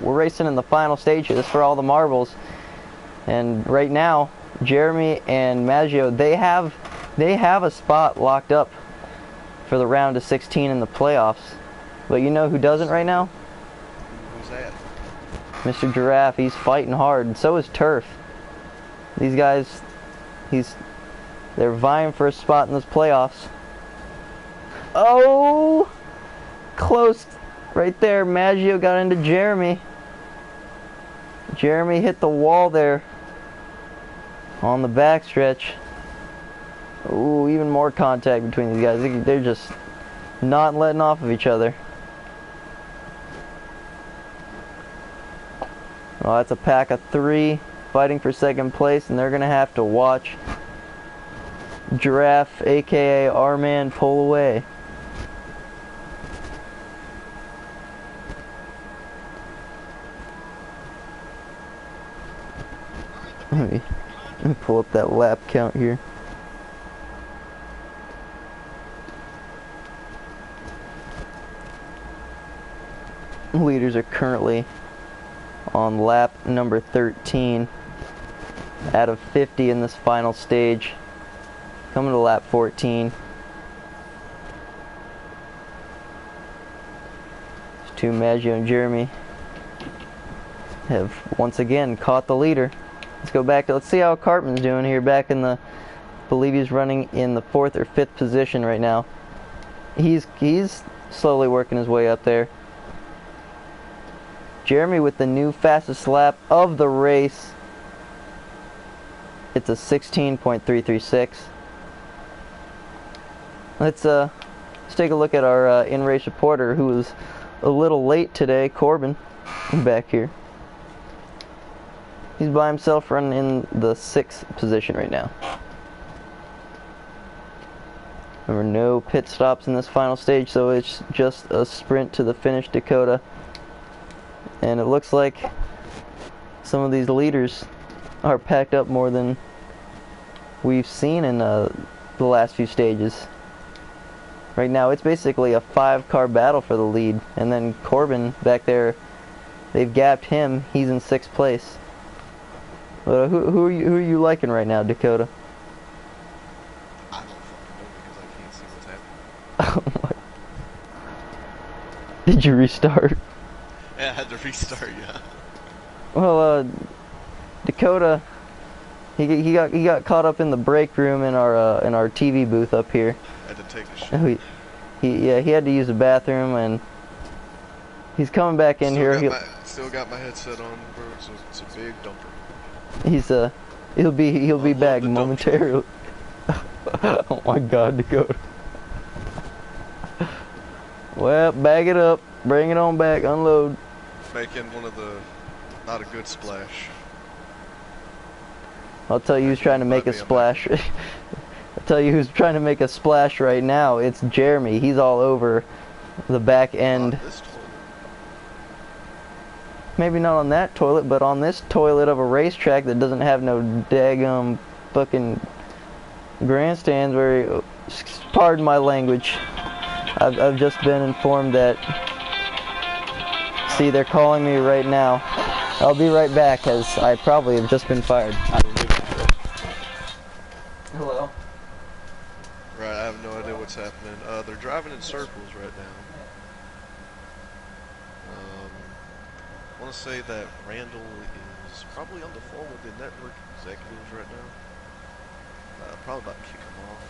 we're racing in the final stage here. This is for all the marbles. And right now, Jeremy and Maggio, they have a spot locked up for the round of 16 in the playoffs. But you know who doesn't right now? Who's that? Mr. Giraffe. He's fighting hard, and so is Turf. These guys, they're vying for a spot in this playoffs. Oh, close right there. Maggio got into Jeremy. Jeremy hit the wall there on the backstretch. Ooh, even more contact between these guys. They're just not letting off of each other. Well, that's a pack of 3 fighting for second place, and they're going to have to watch Giraffe, aka our man, pull away. Let me pull up that lap count here. Leaders are currently on lap number 13 out of 50 in this final stage. Coming to lap 14. Two Maggio and Jeremy have once again caught the leader. Let's go back. Let's see how Cartman's doing here. Back in the, I believe he's running in the 4th or 5th position right now. He's slowly working his way up there. Jeremy with the new fastest lap of the race. It's a 16.336. Let's take a look at our in-race reporter, who was a little late today, Corbin, back here. He's by himself running in the 6th position right now. There were no pit stops in this final stage, so it's just a sprint to the finish, Dakota. And it looks like some of these leaders are packed up more than we've seen in the last few stages. Right now, it's basically a 5-car battle for the lead. And then Corbin back there, they've gapped him. He's in 6th place. But who are you liking right now, Dakota? I don't fucking know because I can't see what's happening. Oh my. Did you restart? Yeah, I had to restart, yeah. Well, Dakota, he got caught up in the break room in our TV booth up here. I had to take a shit. He had to use the bathroom, and he's coming back in here. Still got my headset on, bro. It's a big dumper. He'll be back momentarily. Oh my God, Dakota. Well, bag it up, bring it on back, unload. Making one of the not a good splash. I'll tell you who's trying to make a splash. I'll tell you who's trying to make a splash right now. It's Jeremy. He's all over the back end. This toilet. Maybe not on that toilet, but on this toilet of a racetrack that doesn't have no daggum fucking grandstands where, pardon my language. I've just been informed that, see, they're calling me right now. I'll be right back, as I probably have just been fired. Hello. Right, I have no idea what's happening. They're driving in circles right now. I want to say that Randall is probably on the phone with the network executives right now. Probably about to kick him off.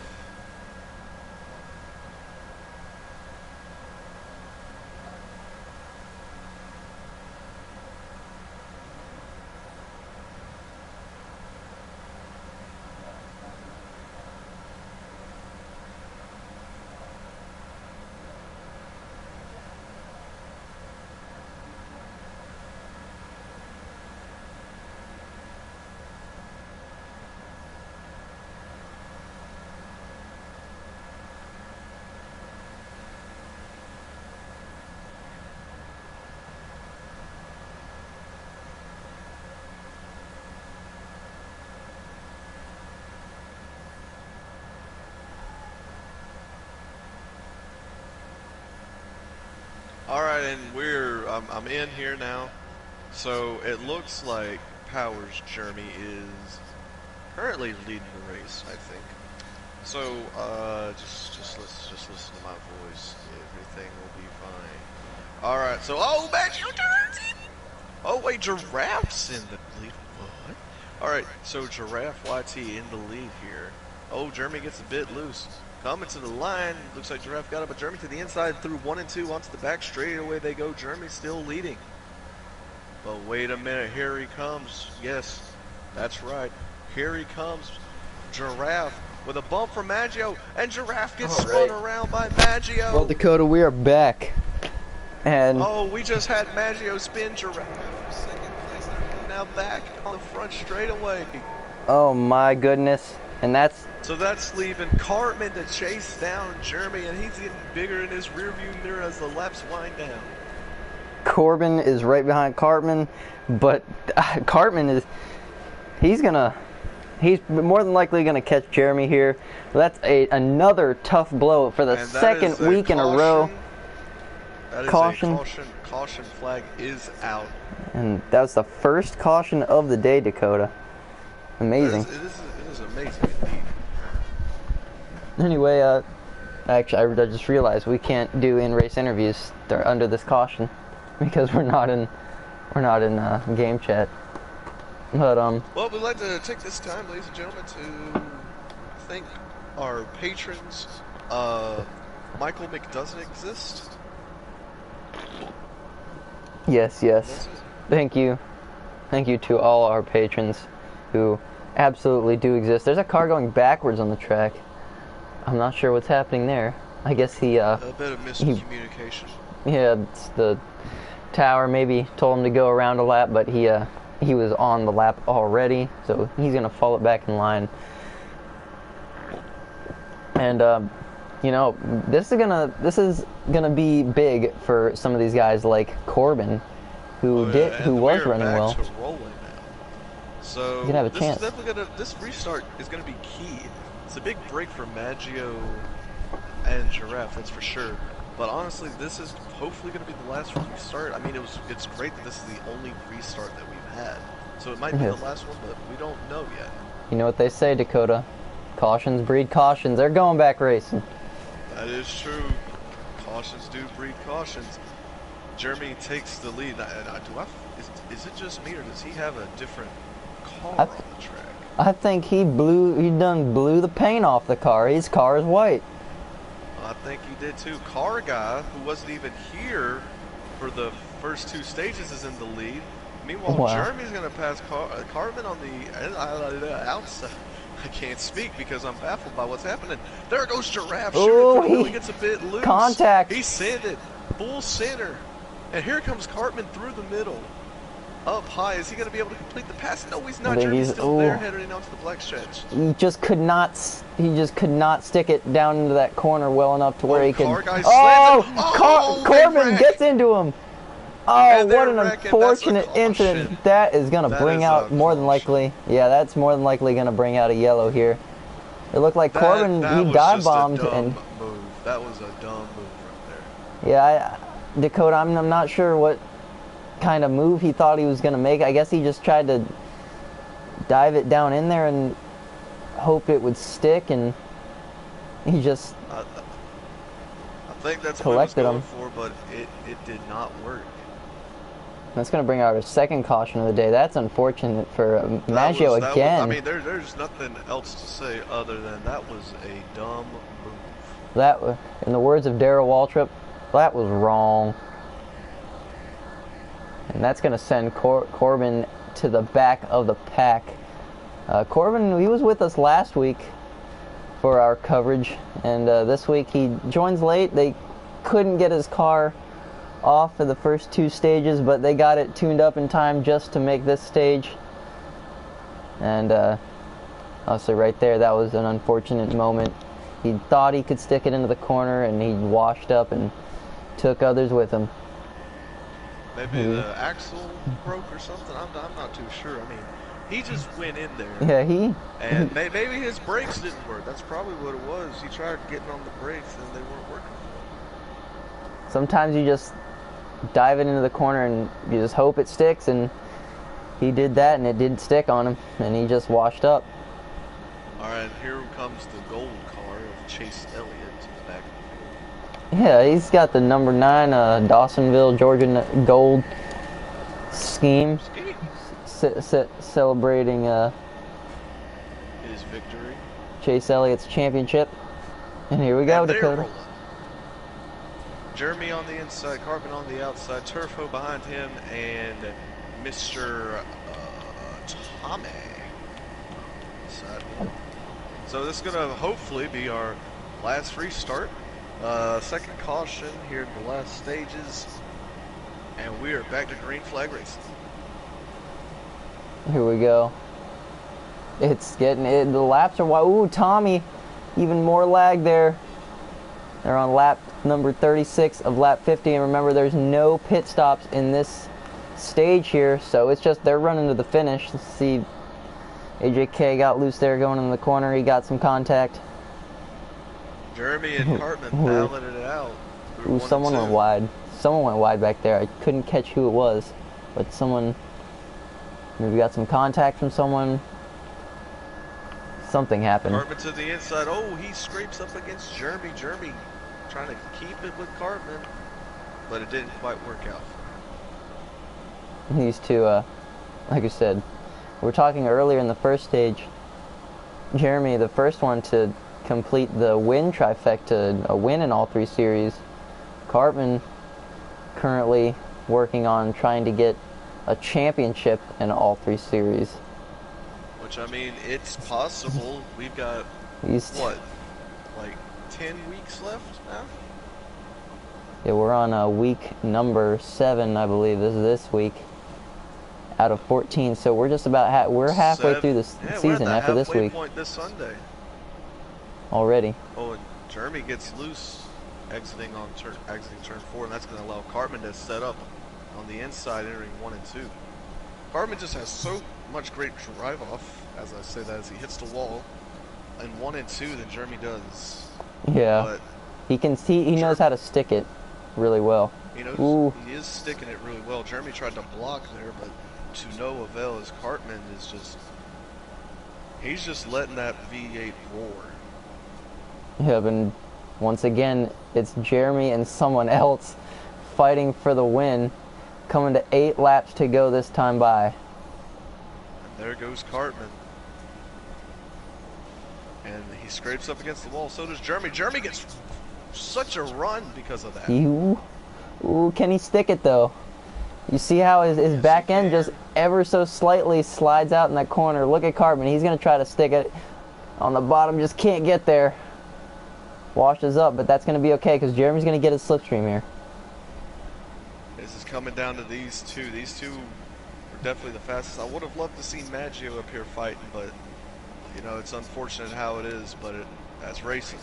Alright, and I'm in here now. So it looks like Powers Jeremy is currently leading the race, I think. So just listen to my voice. Everything will be fine. Alright, so man, oh wait, Giraffe's in the lead. What? Alright, so Giraffe YT in the lead here. Oh, Jeremy gets a bit loose. Coming to the line, looks like Giraffe got it, but Jeremy to the inside through 1 and 2 onto the back straight away they go. Jeremy still leading. But wait a minute, here he comes. Yes, that's right. Here he comes. Giraffe with a bump from Maggio, and Giraffe gets spun around by Maggio. Well, Dakota, we are back. And oh, we just had Maggio spin Giraffe. Now back on the front straightaway. Oh my goodness. And so that's leaving Cartman to chase down Jeremy, and he's getting bigger in his rearview mirror as the laps wind down. Corbin is right behind Cartman, but Cartman he's more than likely gonna catch Jeremy here. That's another tough blow for the And second week in a row. That is Caution. a caution. Caution flag is out. And that was the first caution of the day, Dakota. Amazing. It is amazing indeed. Anyway, actually, I just realized we can't do in-race interviews under this caution because we're not in game chat. But well, we'd like to take this time, ladies and gentlemen, to thank our patrons. Michael McDoesn't exist. Yes. Thank you to all our patrons who absolutely do exist. There's a car going backwards on the track. I'm not sure what's happening there. I guess a bit of miscommunication. It's the tower maybe told him to go around a lap, but he was on the lap already, so he's gonna fall it back in line. And this is gonna be big for some of these guys like Corbin, who was running well. To rolling now. So he's gonna have a chance. This restart is gonna be key. It's a big break for Maggio and Giraffe, that's for sure. But honestly, this is hopefully going to be the last restart. I mean, it's great that this is the only restart that we've had. So it might be the last one, but we don't know yet. You know what they say, Dakota? Cautions breed cautions. They're going back racing. That is true. Cautions do breed cautions. Jeremy takes the lead. Is it just me, or does he have a different car on the track? I think he done blew the paint off the car. His car is white. I think he did too. Car guy, who wasn't even here for the first two stages, is in the lead. Meanwhile, Jeremy's going to pass Carmen on the outside. I can't speak because I'm baffled by what's happening. There goes Giraffe. He gets a bit loose. Contact. He sent it full center. And here comes Cartman through the middle. Up high. Is he going to be able to complete the pass? No, he's not. Jeremy's still there, heading out to the black stretch. He just could not stick it down into that corner well enough to where he could. Corbin gets into him. Oh, what an unfortunate incident. That is going to bring out more than likely. Yeah, that's more than likely going to bring out a yellow here. It looked like Corbin, he dive bombed and move. That was a dumb move right there. Yeah, Dakota, I'm not sure what kind of move he thought he was going to make. I guess he just tried to dive it down in there and hope it would stick, and he just I think that's collected what he was going for, but it did not work. That's going to bring out our second caution of the day. That's unfortunate for Maggio again. I mean, there's nothing else to say other than that was a dumb move. That, in the words of Darrell Waltrip, that was wrong. And that's going to send Corbin to the back of the pack. Corbin, he was with us last week for our coverage, and this week he joins late. They couldn't get his car off for the first two stages, but they got it tuned up in time just to make this stage. And I'll say right there, that was an unfortunate moment. He thought he could stick it into the corner, and he washed up and took others with him. Maybe the axle broke or something. I'm not too sure. I mean, he just went in there. Yeah, and maybe his brakes didn't work. That's probably what it was. He tried getting on the brakes, and they weren't working for him. Sometimes you just dive it into the corner, and you just hope it sticks. And he did that, and it didn't stick on him, and he just washed up. All right, here comes the gold car of Chase Elliott to the back of the field. Yeah, he's got the number 9 Dawsonville, Georgia gold scheme. Celebrating his victory. Chase Elliott's championship. And here we go, Dakota. Jeremy on the inside, Carpin on the outside, Turfo behind him, and Mr. Tommy. So this is going to hopefully be our last restart. Second caution here in the last stages. And we are back to green flag racing. Here we go. It's getting it. The laps are wide. Ooh, Tommy, even more lag there. They're on lap number 36 of lap 50, and remember, there's no pit stops in this stage here, so it's just they're running to the finish. Let's see AJK got loose there going in the corner. He got some contact. Jeremy and Cartman battling it out. Ooh, someone went wide. Someone went wide back there. I couldn't catch who it was, but someone maybe got some contact from someone. Something happened. Cartman to the inside. Oh, he scrapes up against Jeremy. Jeremy trying to keep it with Cartman, but it didn't quite work out. These two, like I said, we were talking earlier in the first stage. Jeremy, the first one to complete the win trifecta, a win in all 3 series. Cartman currently working on trying to get a championship in all 3 series. Which, I mean, it's possible. We've got, what, like 10 weeks left now? Yeah, we're on week number 7, I believe. This is this week. Out of 14, so we're just about we're halfway through the season after this week. Point this Sunday. Already. Oh, and Jeremy gets loose, exiting turn 4, and that's going to allow Cartman to set up on the inside, entering 1 and 2. Cartman just has so much great drive off, as I say that, as he hits the wall, in 1 and 2 than Jeremy does. Yeah, but he knows how to stick it really well. He knows he is sticking it really well. Jeremy tried to block there, but to no avail, as Cartman is he's just letting that V8 roar. Yeah, but once again, it's Jeremy and someone else fighting for the win, coming to 8 laps to go this time by. And there goes Cartman. And he scrapes up against the wall. So does Jeremy. Jeremy gets such a run because of that. Ooh, can he stick it though? You see how his back end just ever so slightly slides out in that corner. Look at Cartman. He's going to try to stick it on the bottom. Just can't get there. Washes up, but that's going to be okay because Jeremy's going to get his slipstream here. This is coming down to these two. These two are definitely the fastest. I would have loved to see Maggio up here fighting, but, you know, it's unfortunate how it is, but that's racing.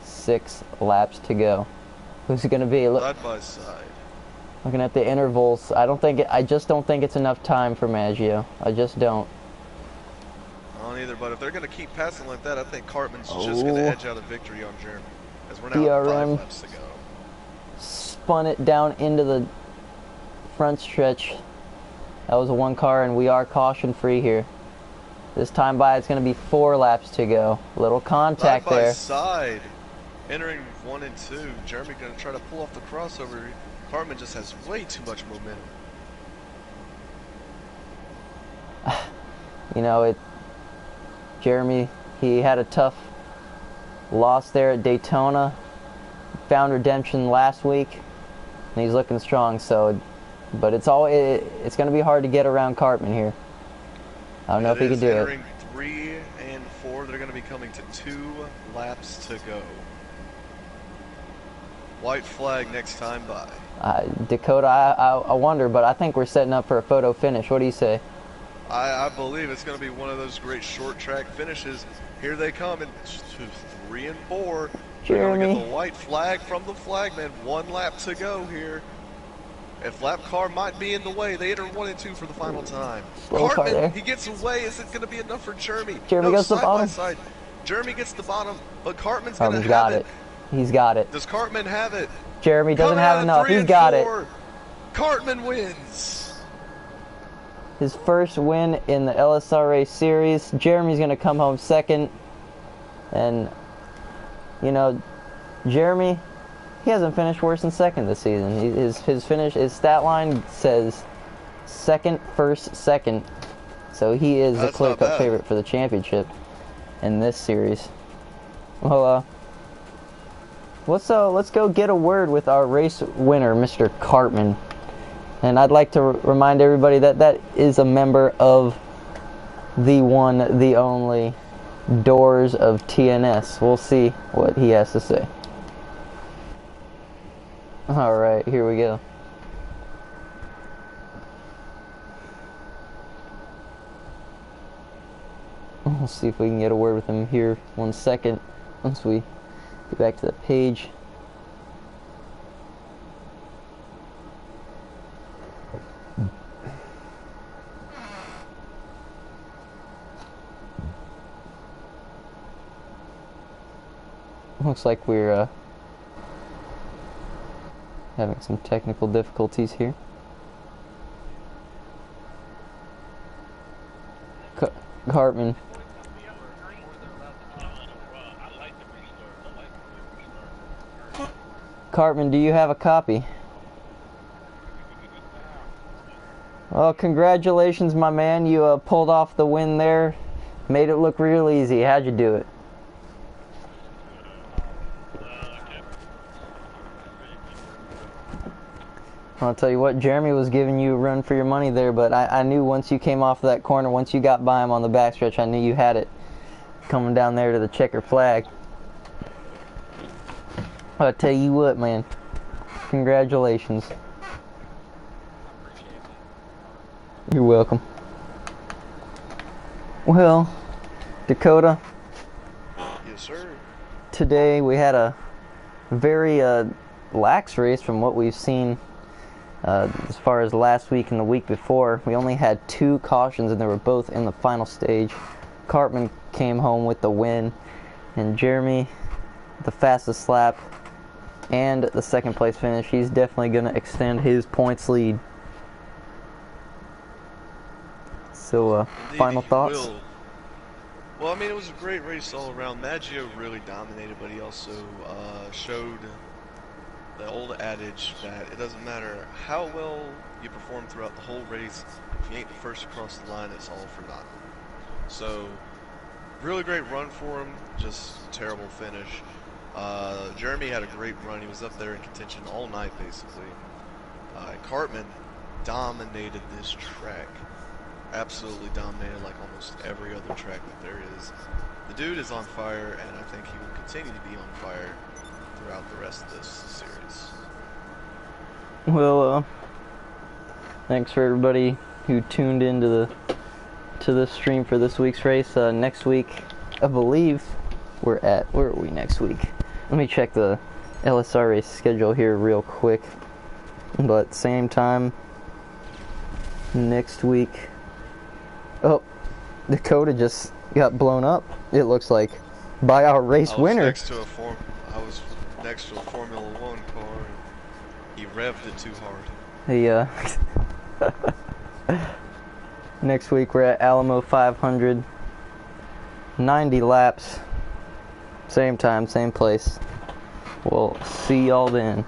6 laps to go. Who's it going to be? Side by side. Looking at the intervals, I just don't think it's enough time for Maggio. I just don't. I don't either, but if they're going to keep passing like that, I think Cartman's just going to edge out a victory on Jeremy. As we're now at 5 laps to go. Spun it down into the front stretch. That was a 1 car, and we are caution free here. This time by, it's going to be 4 laps to go. Little contact there. Side by side. Entering 1 and 2. Jeremy going to try to pull off the crossover. Cartman just has way too much momentum. You know, Jeremy, he had a tough loss there at Daytona. Found redemption last week, and he's looking strong. So, but it's going to be hard to get around Cartman here. I don't know if he can do it. Entering 3 and 4, they're going to be coming to 2 laps to go. White flag next time by. Dakota, I wonder, but I think we're setting up for a photo finish. What do you say? I believe it's going to be one of those great short track finishes. Here they come in 3 and 4. They're going to get the white flag from the flagman. 1 lap to go here. If lap car might be in the way, they enter 1 and 2 for the final time. Cartman, he gets away. Is it going to be enough for Jeremy? Jeremy goes to the bottom. Side. Jeremy gets the bottom, but Cartman's going to have got it. He's got it. Does Cartman have it? Jeremy doesn't have enough. He's got it. Cartman wins. His first win in the LSRA series. Jeremy's going to come home second. And, you know, Jeremy, he hasn't finished worse than second this season. His stat line says second, first, second. So he is the clear-cut favorite for the championship in this series. Well, let's go get a word with our race winner, Mr. Cartman. And I'd like to remind everybody that is a member of the one, the only Doors of TNS. We'll see what he has to say. All right, here we go. We'll see if we can get a word with him here 1 second once we get back to the page. Looks like we're having some technical difficulties here. Hartman. Cartman, do you have a copy? Well, congratulations, my man. You pulled off the win there. Made it look real easy. How'd you do it? I'll tell you what, Jeremy was giving you a run for your money there, but I knew once you came off that corner, once you got by him on the backstretch, I knew you had it coming down there to the checker flag. I'll tell you what, man. Congratulations. You're welcome. Well, Dakota. Yes, sir. Today we had a very lax race from what we've seen as far as last week and the week before. We only had 2 cautions and they were both in the final stage. Cartman came home with the win, and Jeremy the fastest lap and the second place finish. He's definitely going to extend his points lead. So, final thoughts? Will. Well, I mean, it was a great race all around. Maggio really dominated, but he also showed the old adage that it doesn't matter how well you perform throughout the whole race, if you ain't the first across the line, it's all for naught. So, really great run for him, just terrible finish. Jeremy had a great run. He was up there in contention all night, basically. Cartman dominated this track. Absolutely dominated, like almost every other track that there is. The dude is on fire, and I think he will continue to be on fire throughout the rest of this series. Well, thanks for everybody who tuned into the stream for this week's race. Next week, I believe where are we next week? Let me check the LSRA schedule here real quick. But same time next week. Oh, Dakota just got blown up, it looks like, by our race winner. I was next to a Formula 1 car, and he revved it too hard. Next week we're at Alamo 500, 90 laps, same time, same place. We'll see y'all then.